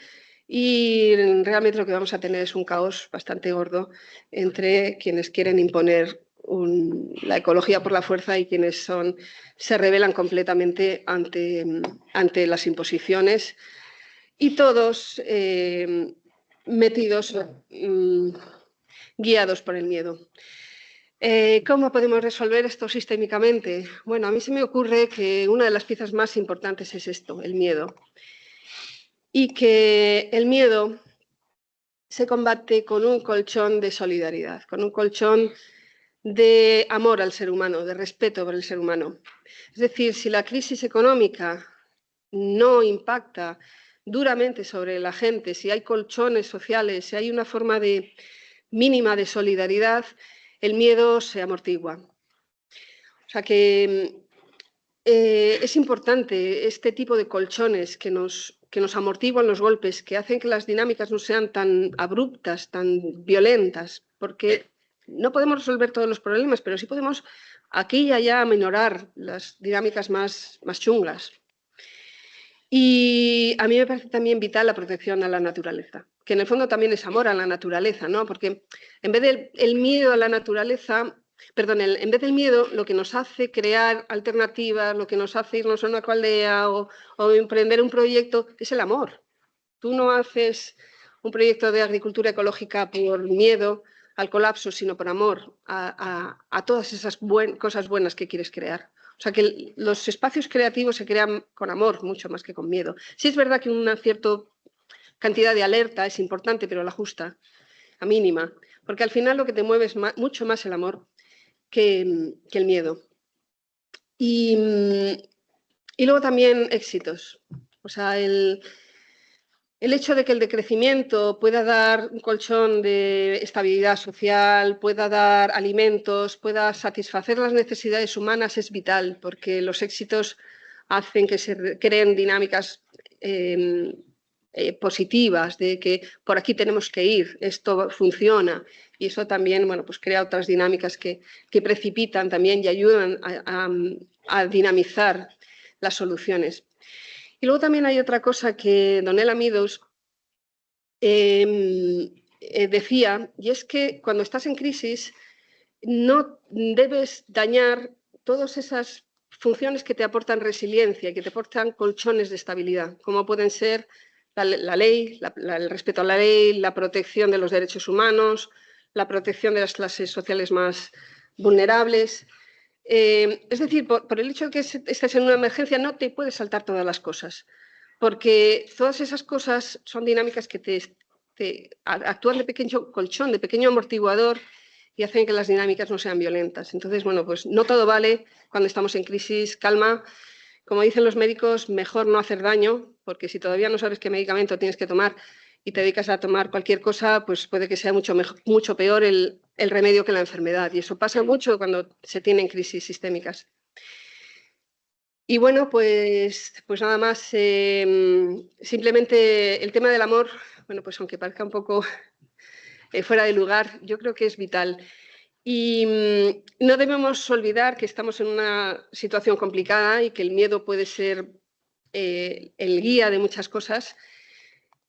Y realmente lo que vamos a tener es un caos bastante gordo entre quienes quieren imponer la ecología por la fuerza y quienes se rebelan completamente ante las imposiciones, y todos metidos, guiados por el miedo. ¿Cómo podemos resolver esto sistémicamente? Bueno, a mí se me ocurre que una de las piezas más importantes es esto, el miedo. Y que el miedo se combate con un colchón de solidaridad, con un colchón de amor al ser humano, de respeto por el ser humano. Es decir, si la crisis económica no impacta duramente sobre la gente, si hay colchones sociales, si hay una forma mínima de solidaridad, el miedo se amortigua. O sea que es importante este tipo de colchones que nos amortiguan los golpes, que hacen que las dinámicas no sean tan abruptas, tan violentas, porque no podemos resolver todos los problemas, pero sí podemos aquí y allá aminorar las dinámicas más chungas. Y a mí me parece también vital la protección a la naturaleza, que en el fondo también es amor a la naturaleza, ¿no? Porque en vez del miedo a la naturaleza, perdón, en vez del miedo, lo que nos hace crear alternativas, lo que nos hace irnos a una aldea o emprender un proyecto, es el amor. Tú no haces un proyecto de agricultura ecológica por miedo al colapso, sino por amor a todas esas cosas buenas que quieres crear. O sea que los espacios creativos se crean con amor, mucho más que con miedo. Sí es verdad que una cierta cantidad de alerta es importante, pero la justa, la mínima. Porque al final lo que te mueve es mucho más el amor que el miedo. Y luego también éxitos. O sea, el hecho de que el decrecimiento pueda dar un colchón de estabilidad social, pueda dar alimentos, pueda satisfacer las necesidades humanas es vital, porque los éxitos hacen que se creen dinámicas positivas, de que por aquí tenemos que ir, esto funciona. Y eso también, bueno, pues crea otras dinámicas que precipitan también y ayudan a dinamizar las soluciones. Y luego también hay otra cosa que Donella Meadows decía, y es que cuando estás en crisis no debes dañar todas esas funciones que te aportan resiliencia y que te aportan colchones de estabilidad, como pueden ser la ley, el respeto a la ley, la protección de los derechos humanos, la protección de las clases sociales más vulnerables. Es decir, por el hecho de que estés en una emergencia no te puedes saltar todas las cosas, porque todas esas cosas son dinámicas que actúan de pequeño colchón, de pequeño amortiguador y hacen que las dinámicas no sean violentas. Entonces, bueno, pues no todo vale cuando estamos en crisis, calma. Como dicen los médicos, mejor no hacer daño porque si todavía no sabes qué medicamento tienes que tomar y te dedicas a tomar cualquier cosa, pues puede que sea mucho peor el remedio que la enfermedad. Y eso pasa mucho cuando se tienen crisis sistémicas. Y bueno, pues nada más. Simplemente el tema del amor, bueno, pues aunque parezca un poco fuera de lugar, yo creo que es vital. Y no debemos olvidar que estamos en una situación complicada y que el miedo puede ser el guía de muchas cosas.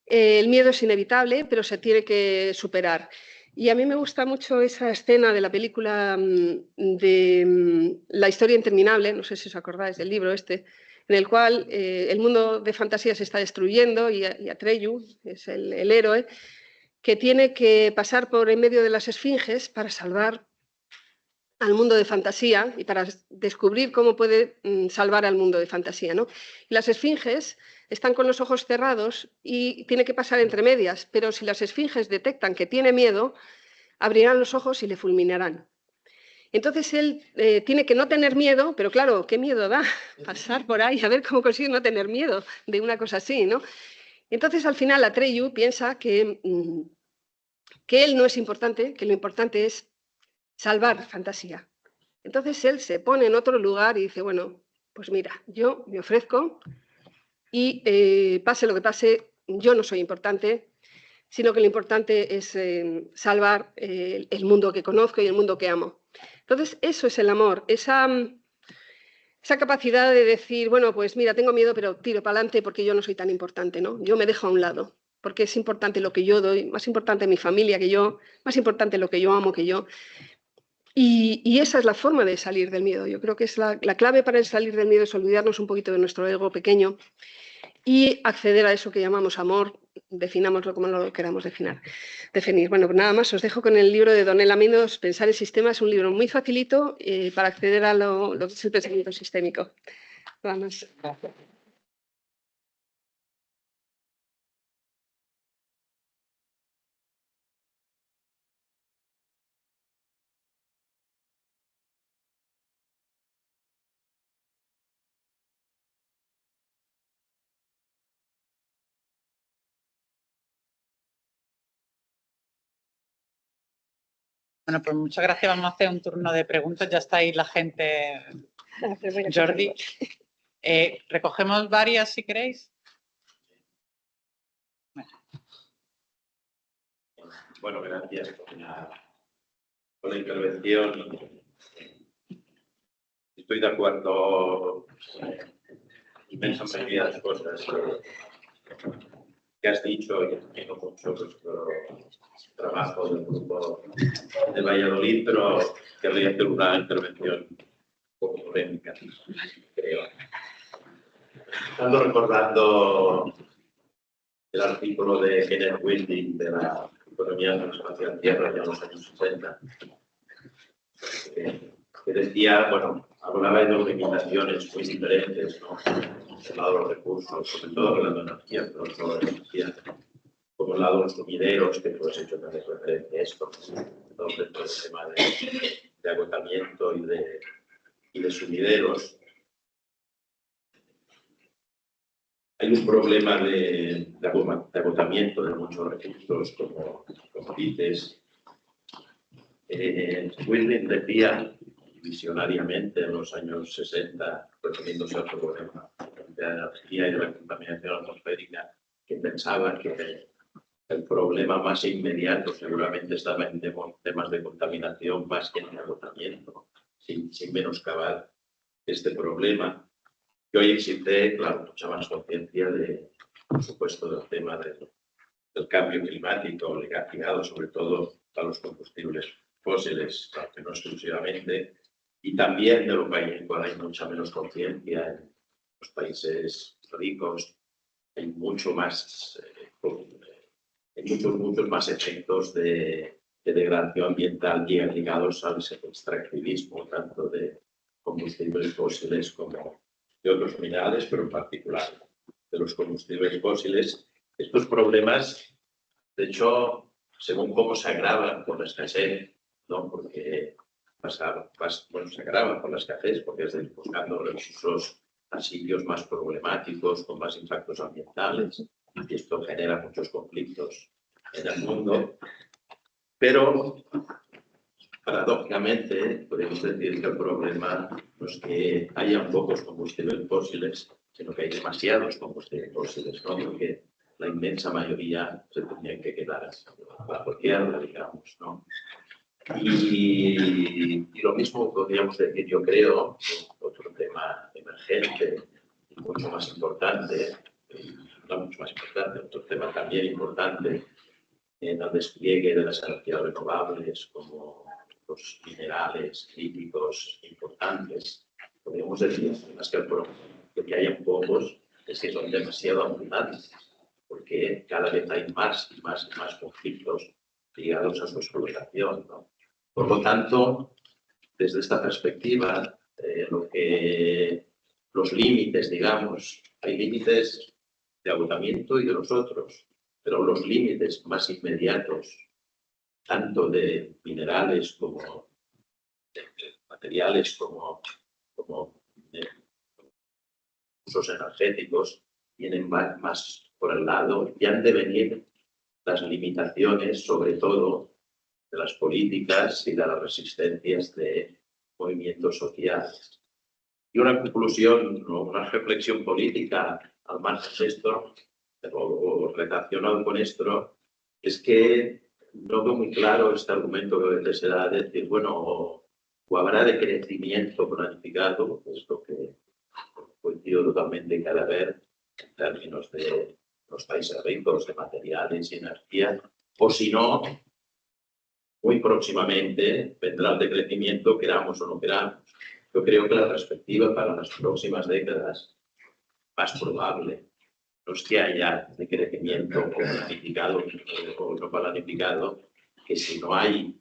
El miedo es inevitable, pero se tiene que superar. Y a mí me gusta mucho esa escena de la película de La historia interminable, no sé si os acordáis del libro este, en el cual el mundo de fantasía se está destruyendo y Atreyu es el héroe que tiene que pasar por en medio de las esfinges para salvar al mundo de fantasía y para descubrir cómo puede salvar al mundo de fantasía, ¿no? Y las esfinges están con los ojos cerrados y tiene que pasar entre medias, pero si las esfinges detectan que tiene miedo, abrirán los ojos y le fulminarán. Entonces él tiene que no tener miedo, pero claro, ¿qué miedo da pasar por ahí a ver cómo consigue no tener miedo de una cosa así, ¿no? Entonces al final Atreyu piensa que él no es importante, que lo importante es salvar fantasía. Entonces él se pone en otro lugar y dice, bueno, pues mira, yo me ofrezco y pase lo que pase, yo no soy importante, sino que lo importante es salvar el mundo que conozco y el mundo que amo. Entonces eso es el amor, esa capacidad de decir, bueno, pues mira, tengo miedo, pero tiro para adelante porque yo no soy tan importante, ¿no? Yo me dejo a un lado, porque es importante lo que yo doy, más importante mi familia que yo, más importante lo que yo amo que yo. Y esa es la forma de salir del miedo. Yo creo que es la clave para salir del miedo es olvidarnos un poquito de nuestro ego pequeño y acceder a eso que llamamos amor, definámoslo como lo queramos definir. Bueno, pues nada más, os dejo con el libro de Donella Meadows, Pensar en Sistemas, un libro muy facilito para acceder a lo que es el pensamiento sistémico. Nada más. Gracias. Bueno, pues muchas gracias. Vamos a hacer un turno de preguntas. Ya está ahí la gente. Jordi, recogemos varias si queréis. Bueno, gracias por la intervención. Estoy de acuerdo en inmensa mayoría de las cosas que has dicho y entiendo mucho nuestro trabajo del grupo de Valladolid, pero querría hacer una intervención un poco polémica, creo. Estando recordando el artículo de Kenneth Winding de la economía de la espacial tierra ya en los años 60, que decía, bueno, hablaba de dos limitaciones muy diferentes, ¿no? El lado de los recursos, sobre todo hablando de energía, pero no solo de energía, como el lado de los sumideros, que tú has hecho también referencia a esto, todo el tema de agotamiento y de sumideros. Hay un problema de agotamiento de muchos recursos, como dices. Winding decía visionariamente en los años 60, refiriéndose al problema de la energía y de la contaminación atmosférica, que pensaba que el problema más inmediato seguramente estaba en temas de contaminación más que en agotamiento, sin menoscabar este problema. Y hoy existe, claro, mucha más conciencia por supuesto, del tema del cambio climático, ligado sobre todo a los combustibles fósiles, aunque no exclusivamente, y también de lo que hay mucha menos conciencia en los países ricos. Hay mucho más, hay muchos más efectos de degradación ambiental ligados al extractivismo, tanto de combustibles fósiles como de otros minerales, pero en particular de los combustibles fósiles. Estos problemas, de hecho, según cómo se agravan por la escasez, ¿no? Porque se agravan por la escasez, porque es buscando recursos a sitios más problemáticos, con más impactos ambientales, y esto genera muchos conflictos en el mundo. Pero, paradójicamente, podemos decir que el problema no es que haya pocos combustibles fósiles, sino que hay demasiados combustibles fósiles, ¿no? Porque la inmensa mayoría se tendrían que quedar bajo tierra, digamos, ¿no? Y lo mismo podríamos decir, yo creo, otro tema emergente y mucho más importante, otro tema también importante en el despliegue de las energías renovables, como los minerales críticos importantes. Podríamos decir más que el problema de que hayan pocos es que son demasiado abundantes, porque cada vez hay más y más y más conflictos ligados a su explotación, ¿no? Por lo tanto, desde esta perspectiva, los límites, digamos, hay límites de agotamiento y de los otros, pero los límites más inmediatos, tanto de minerales como de materiales, como de usos energéticos, vienen más por el lado y han de venir las limitaciones, sobre todo, de las políticas y de las resistencias de movimientos sociales. Y una conclusión o una reflexión política al margen de esto, o relacionado con esto, es que no veo muy claro este argumento que a veces se da de decir, bueno, o habrá de crecimiento planificado, es lo que coincido totalmente en cada vez en términos de los países ricos, de materiales y energía, o si no, muy próximamente vendrá el decrecimiento, queramos o no queramos. Yo creo que la perspectiva para las próximas décadas más probable no es que haya decrecimiento planificado o no planificado, que si no hay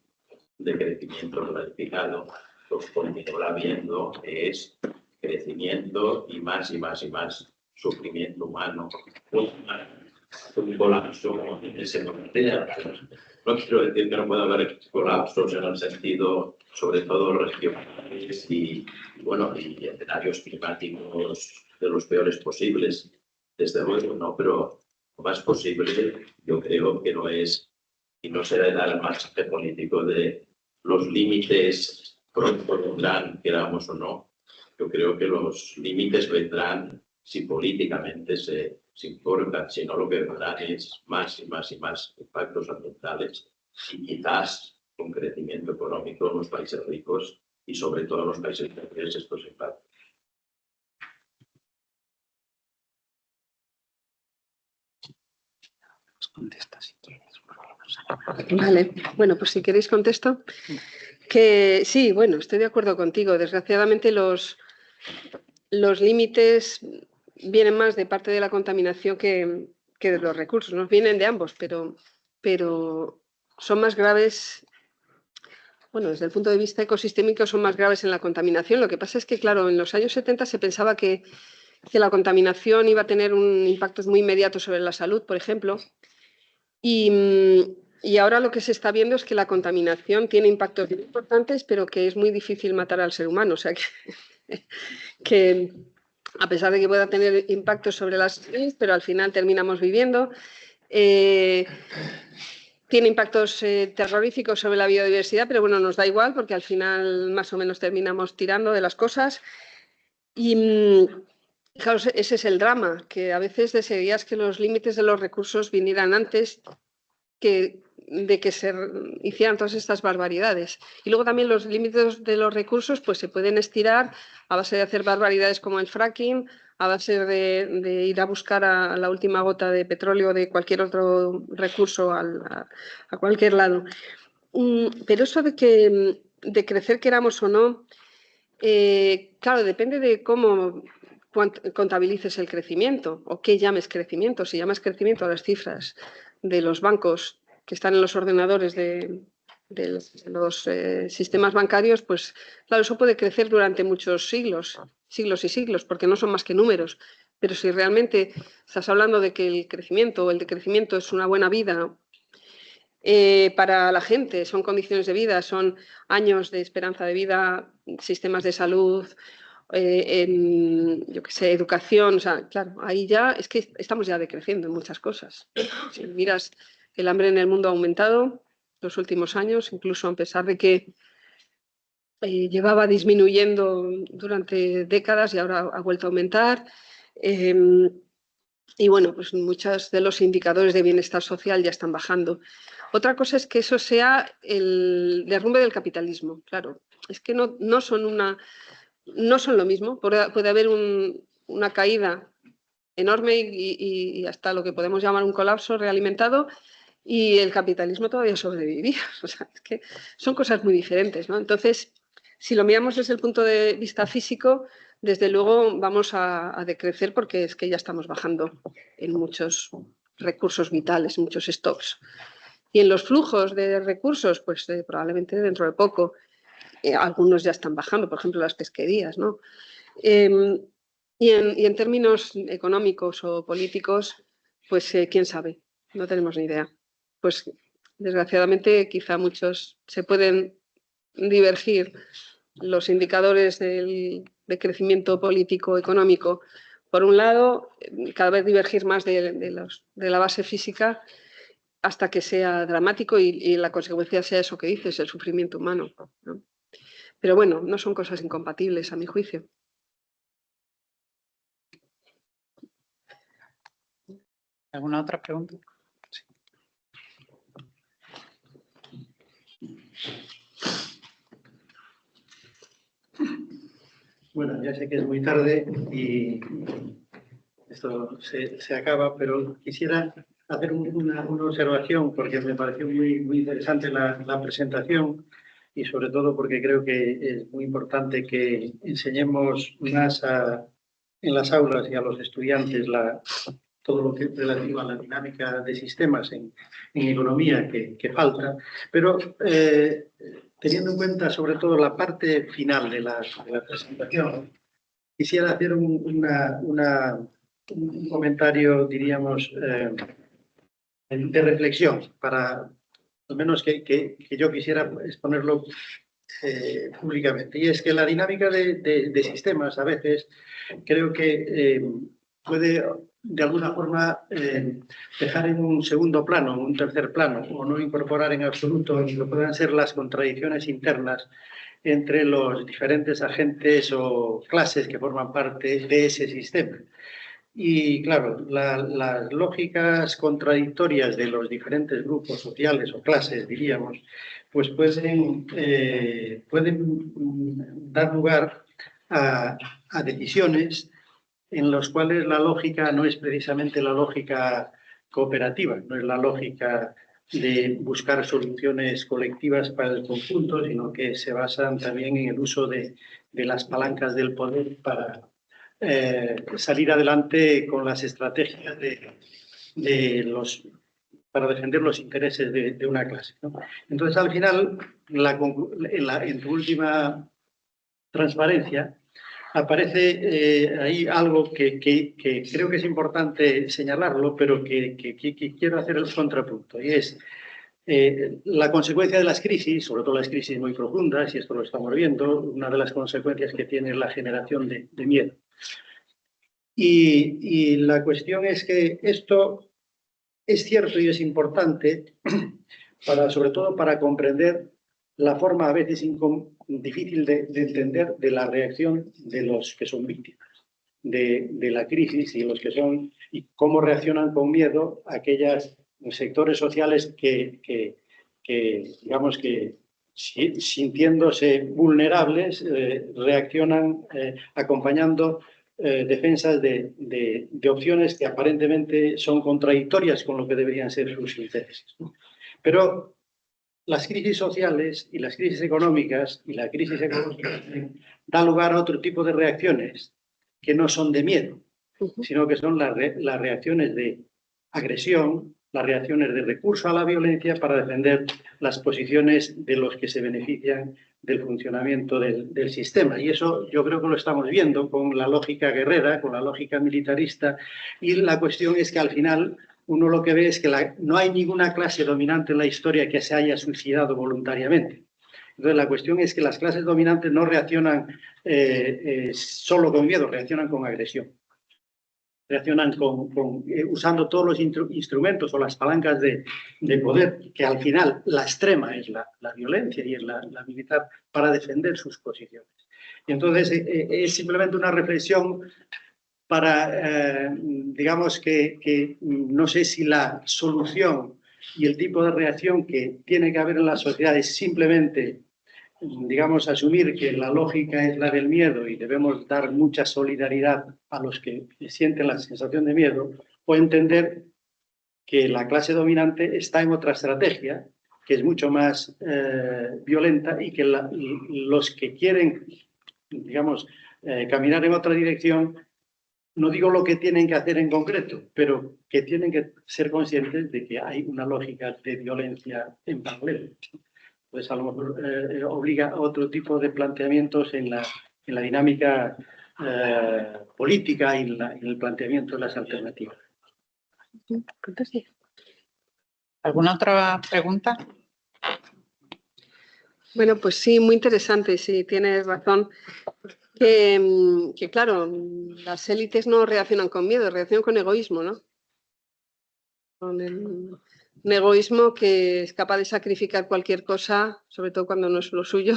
decrecimiento planificado, lo que continuará habiendo es crecimiento y más y más y más sufrimiento humano. Un colapso en se plantea. No quiero decir que no pueda haber colapsos en el sentido, sobre todo regionales y escenarios climáticos de los peores posibles, desde luego, ¿no? Pero lo más posible, yo creo que no es, y no será dar el mensaje político de los límites pronto vendrán, queramos o no. Yo creo que los límites vendrán si políticamente se importan, si no lo que vendrán es más y más y más impactos ambientales y quizás con crecimiento económico en los países ricos y sobre todo en los países pobres estos impactos. Contesta si quieres. Vale, bueno, pues si queréis contesto. Que sí, bueno, estoy de acuerdo contigo. Desgraciadamente los límites vienen más de parte de la contaminación que de los recursos. Nos vienen de ambos, pero son más graves. Bueno, desde el punto de vista ecosistémico son más graves en la contaminación. Lo que pasa es que, claro, en los años 70 se pensaba que la contaminación iba a tener un impacto muy inmediato sobre la salud, por ejemplo. Y ahora lo que se está viendo es que la contaminación tiene impactos muy importantes, pero que es muy difícil matar al ser humano. O sea que a pesar de que pueda tener impactos sobre las salud, pero al final terminamos viviendo. Tiene impactos terroríficos sobre la biodiversidad, pero bueno, nos da igual porque al final más o menos terminamos tirando de las cosas. Y claro, ese es el drama, que a veces desearías que los límites de los recursos vinieran antes de que se hicieran todas estas barbaridades. Y luego también los límites de los recursos pues se pueden estirar a base de hacer barbaridades como el fracking, a base de ir a buscar a la última gota de petróleo de cualquier otro recurso a cualquier lado. Pero eso de crecer queramos o no, claro, depende de cómo contabilices el crecimiento o qué llames crecimiento. Si llamas crecimiento a las cifras de los bancos que están en los ordenadores de los sistemas bancarios, pues claro, eso puede crecer durante muchos siglos y siglos, porque no son más que números. Pero si realmente estás hablando de que el crecimiento o el decrecimiento es una buena vida para la gente, son condiciones de vida, son años de esperanza de vida, sistemas de salud, yo qué sé, educación, o sea, claro, ahí ya es que estamos ya decreciendo en muchas cosas. Si miras, el hambre en el mundo ha aumentado los últimos años, incluso a pesar de que llevaba disminuyendo durante décadas y ahora ha vuelto a aumentar. Y bueno, pues muchos de los indicadores de bienestar social ya están bajando. Otra cosa es que eso sea el derrumbe del capitalismo. Claro, es que no son lo mismo. Puede haber una caída enorme y hasta lo que podemos llamar un colapso realimentado, y el capitalismo todavía sobrevivía. O sea, es que son cosas muy diferentes, ¿no? Entonces, si lo miramos desde el punto de vista físico, desde luego vamos a decrecer, porque es que ya estamos bajando en muchos recursos vitales, muchos stocks. Y en los flujos de recursos, pues probablemente dentro de poco algunos ya están bajando, por ejemplo las pesquerías, ¿no? Y en términos económicos o políticos, pues quién sabe, no tenemos ni idea. Pues desgraciadamente quizá muchos se pueden divergir los indicadores de crecimiento político económico. Por un lado, cada vez divergir más de la base física hasta que sea dramático y la consecuencia sea eso que dices, el sufrimiento humano, ¿no? Pero bueno, no son cosas incompatibles a mi juicio. ¿Alguna otra pregunta? Sí. Bueno, ya sé que es muy tarde y esto se acaba, pero quisiera hacer una observación porque me pareció muy interesante la presentación, y sobre todo porque creo que es muy importante que enseñemos más en las aulas y a los estudiantes todo lo que es relativo a la dinámica de sistemas en economía que falta, pero teniendo en cuenta sobre todo la parte final de la presentación, quisiera hacer un comentario, diríamos, de reflexión, para al menos que yo quisiera exponerlo públicamente. Y es que la dinámica de sistemas a veces creo que puede de alguna forma dejar en un segundo plano, un tercer plano, o no incorporar en absoluto lo que puedan ser las contradicciones internas entre los diferentes agentes o clases que forman parte de ese sistema. Y claro, las lógicas contradictorias de los diferentes grupos sociales o clases, diríamos, pues pueden dar lugar a decisiones en las cuales la lógica no es precisamente la lógica cooperativa, no es la lógica de buscar soluciones colectivas para el conjunto, sino que se basan también en el uso de las palancas del poder para salir adelante con las estrategias para defender los intereses de una clase, ¿no? Entonces, al final, en tu última transparencia, aparece ahí algo que creo que es importante señalarlo, pero que quiero hacer el contrapunto, y es la consecuencia de las crisis, sobre todo las crisis muy profundas, y esto lo estamos viendo, una de las consecuencias que tiene la generación de miedo. Y la cuestión es que esto es cierto y es importante, sobre todo para comprender la forma a veces difícil de entender de la reacción de los que son víctimas de la crisis, y cómo reaccionan con miedo aquellos sectores sociales que digamos que sintiéndose vulnerables reaccionan acompañando defensas de opciones que aparentemente son contradictorias con lo que deberían ser sus intereses, ¿no? Pero las crisis sociales y las crisis económicas y la crisis ecológica dan lugar a otro tipo de reacciones que no son de miedo, sino que son las reacciones de agresión, las reacciones de recurso a la violencia para defender las posiciones de los que se benefician del funcionamiento del sistema. Y eso yo creo que lo estamos viendo con la lógica guerrera, con la lógica militarista, y la cuestión es que al final uno lo que ve es que no hay ninguna clase dominante en la historia que se haya suicidado voluntariamente. Entonces, la cuestión es que las clases dominantes no reaccionan solo con miedo, reaccionan con agresión. Reaccionan usando todos los instrumentos o las palancas de poder, que al final la extrema es la violencia y es la militar, para defender sus posiciones. Y entonces es simplemente una reflexión para, digamos que no sé si la solución y el tipo de reacción que tiene que haber en la sociedad es simplemente, digamos, asumir que la lógica es la del miedo y debemos dar mucha solidaridad a los que sienten la sensación de miedo, o entender que la clase dominante está en otra estrategia, que es mucho más violenta, y que los que quieren, digamos, caminar en otra dirección, no digo lo que tienen que hacer en concreto, pero que tienen que ser conscientes de que hay una lógica de violencia en paralelo. Pues a lo mejor obliga a otro tipo de planteamientos en la dinámica política y en el planteamiento de las alternativas. ¿Alguna otra pregunta? Bueno, pues sí, muy interesante, sí, tienes razón. Que claro, las élites no reaccionan con miedo, reaccionan con egoísmo, ¿no? Con un egoísmo que es capaz de sacrificar cualquier cosa, sobre todo cuando no es lo suyo.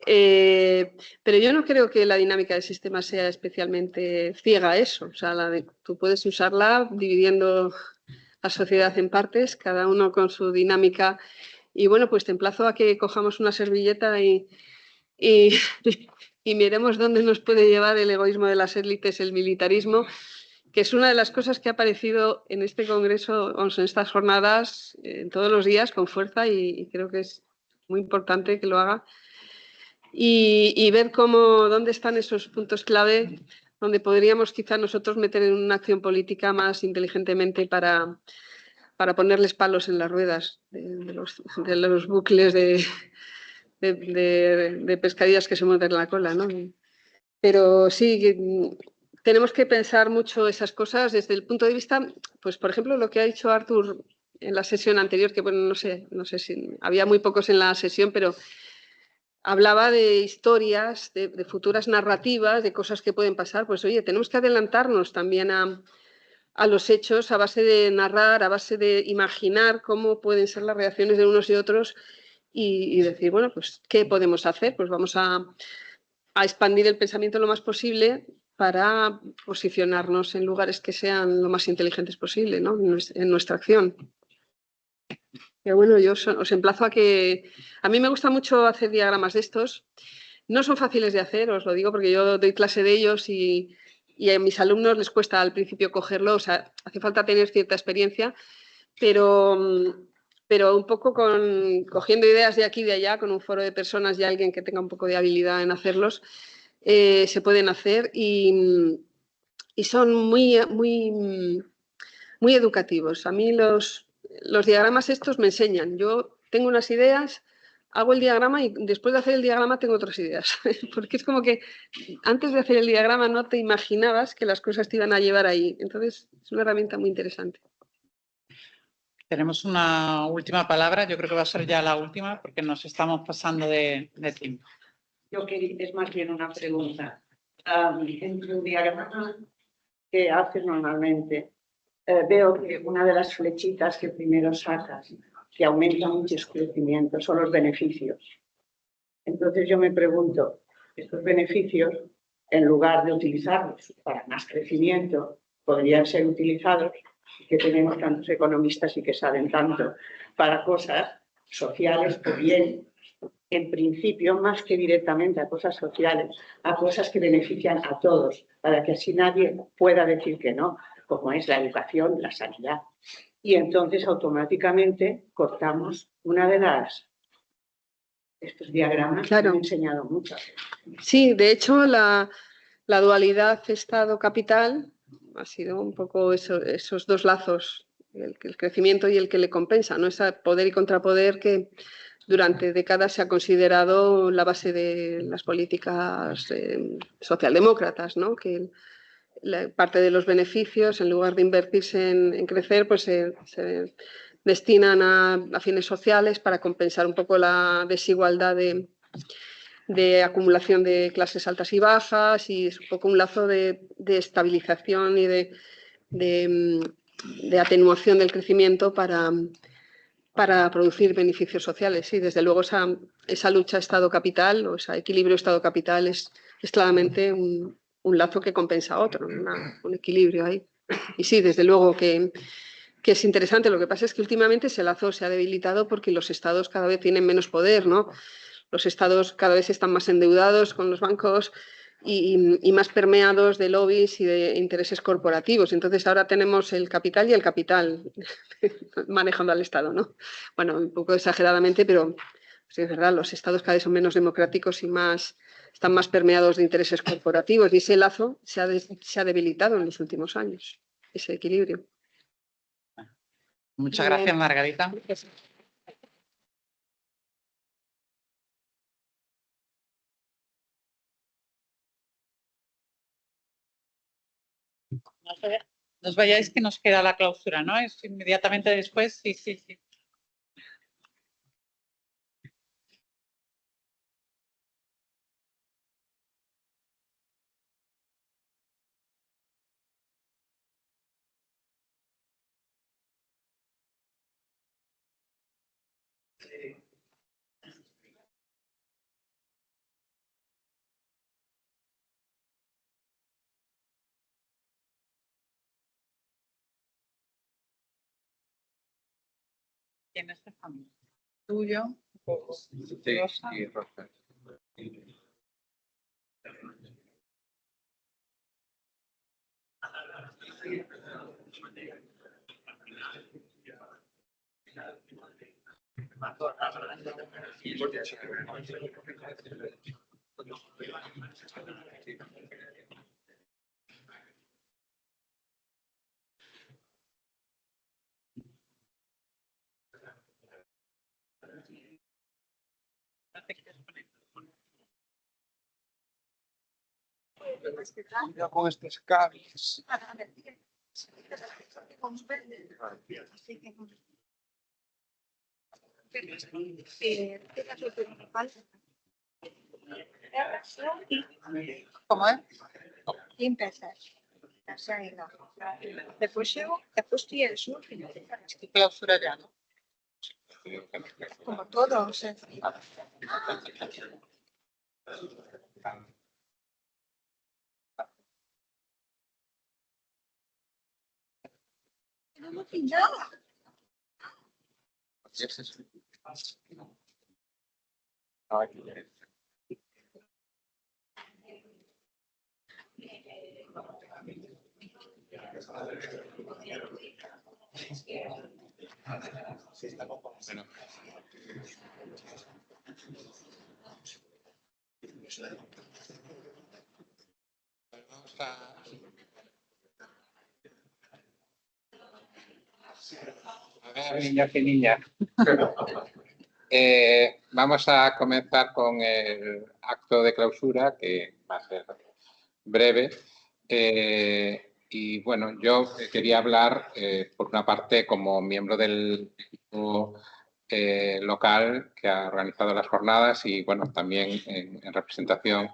Pero yo no creo que la dinámica del sistema sea especialmente ciega a eso. O sea, tú puedes usarla dividiendo la sociedad en partes, cada uno con su dinámica. Y bueno, pues te emplazo a que cojamos una servilleta y miremos dónde nos puede llevar el egoísmo de las élites, el militarismo, que es una de las cosas que ha aparecido en este congreso, en estas jornadas, todos los días con fuerza, y creo que es muy importante que lo haga. Y ver dónde están esos puntos clave donde podríamos quizá nosotros meter en una acción política más inteligentemente para ponerles palos en las ruedas de los bucles de pescadillas que se mueven la cola, ¿no? Pero sí, tenemos que pensar mucho esas cosas desde el punto de vista, pues por ejemplo, lo que ha dicho Artur en la sesión anterior, que bueno, no sé si había muy pocos en la sesión, pero hablaba de historias, de futuras narrativas, de cosas que pueden pasar. Pues oye, tenemos que adelantarnos también a los hechos a base de narrar, a base de imaginar cómo pueden ser las reacciones de unos y otros y decir, bueno, pues ¿qué podemos hacer? Pues vamos a expandir el pensamiento lo más posible para posicionarnos en lugares que sean lo más inteligentes posible, ¿no? En nuestra acción. Pero bueno, yo os emplazo a que... A mí me gusta mucho hacer diagramas de estos. No son fáciles de hacer, os lo digo, porque yo doy clase de ellos y a mis alumnos les cuesta al principio cogerlo. O sea, hace falta tener cierta experiencia, pero un poco cogiendo ideas de aquí y de allá, con un foro de personas y alguien que tenga un poco de habilidad en hacerlos, se pueden hacer y son muy educativos. A mí los diagramas estos me enseñan. Yo tengo unas ideas, hago el diagrama y después de hacer el diagrama tengo otras ideas. Porque es como que antes de hacer el diagrama no te imaginabas que las cosas te iban a llevar ahí. Entonces es una herramienta muy interesante. Tenemos una última palabra, yo creo que va a ser ya la última porque nos estamos pasando de tiempo. Es más bien una pregunta. En tu diagrama que haces normalmente, veo que una de las flechitas que primero sacas, que aumenta mucho el crecimiento, son los beneficios. Entonces yo me pregunto, estos beneficios, en lugar de utilizarlos para más crecimiento, podrían ser utilizados, que tenemos tantos economistas y que saben tanto, para cosas sociales o bien, en principio, más que directamente a cosas sociales, a cosas que benefician a todos, para que así nadie pueda decir que no, como es la educación, la sanidad. Y entonces automáticamente cortamos una de estos diagramas que me han enseñado mucho. Sí, de hecho la dualidad Estado-capital ha sido un poco esos dos lazos, el crecimiento y el que le compensa, ¿no? Ese poder y contrapoder que durante décadas se ha considerado la base de las políticas socialdemócratas, ¿no? Que parte de los beneficios, en lugar de invertirse en crecer, pues se destinan a fines sociales para compensar un poco la desigualdad de acumulación de clases altas y bajas, y es un poco un lazo de estabilización y de atenuación del crecimiento para producir beneficios sociales. Y desde luego esa lucha Estado-capital o ese equilibrio Estado-capital es claramente un lazo que compensa a otro, un equilibrio ahí. Y sí, desde luego que es interesante. Lo que pasa es que últimamente ese lazo se ha debilitado porque los estados cada vez tienen menos poder, ¿no? Los estados cada vez están más endeudados con los bancos y más permeados de lobbies y de intereses corporativos. Entonces ahora tenemos el capital y el capital manejando al Estado, ¿no? Bueno, un poco exageradamente, pero sí, es verdad, los estados cada vez son menos democráticos y están más permeados de intereses corporativos, y ese lazo se ha debilitado en los últimos años, ese equilibrio. Muchas gracias, Margarita. No os vayáis, que nos queda la clausura, ¿no? Es inmediatamente después, sí. ¿Quién es esta familia? ¿Tuyo? Rosa. Sí, Rosa. Cuidado con estos cables. ¿Cómo es? Después estoy en el sur. Clausura ya, ¿no? Como todos. No hemos pintado. A ver, niños y niñas. Vamos a comenzar con el acto de clausura, que va a ser breve. Y bueno, yo quería hablar, por una parte, como miembro del equipo local que ha organizado las jornadas, y bueno, también en representación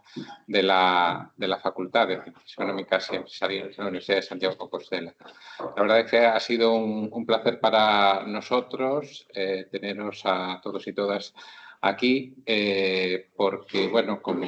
de la Facultad de Ciencias Económicas y Empresariales de la Universidad de Santiago de Compostela. La verdad es que ha sido un placer para nosotros teneros a todos y todas aquí, porque, bueno, como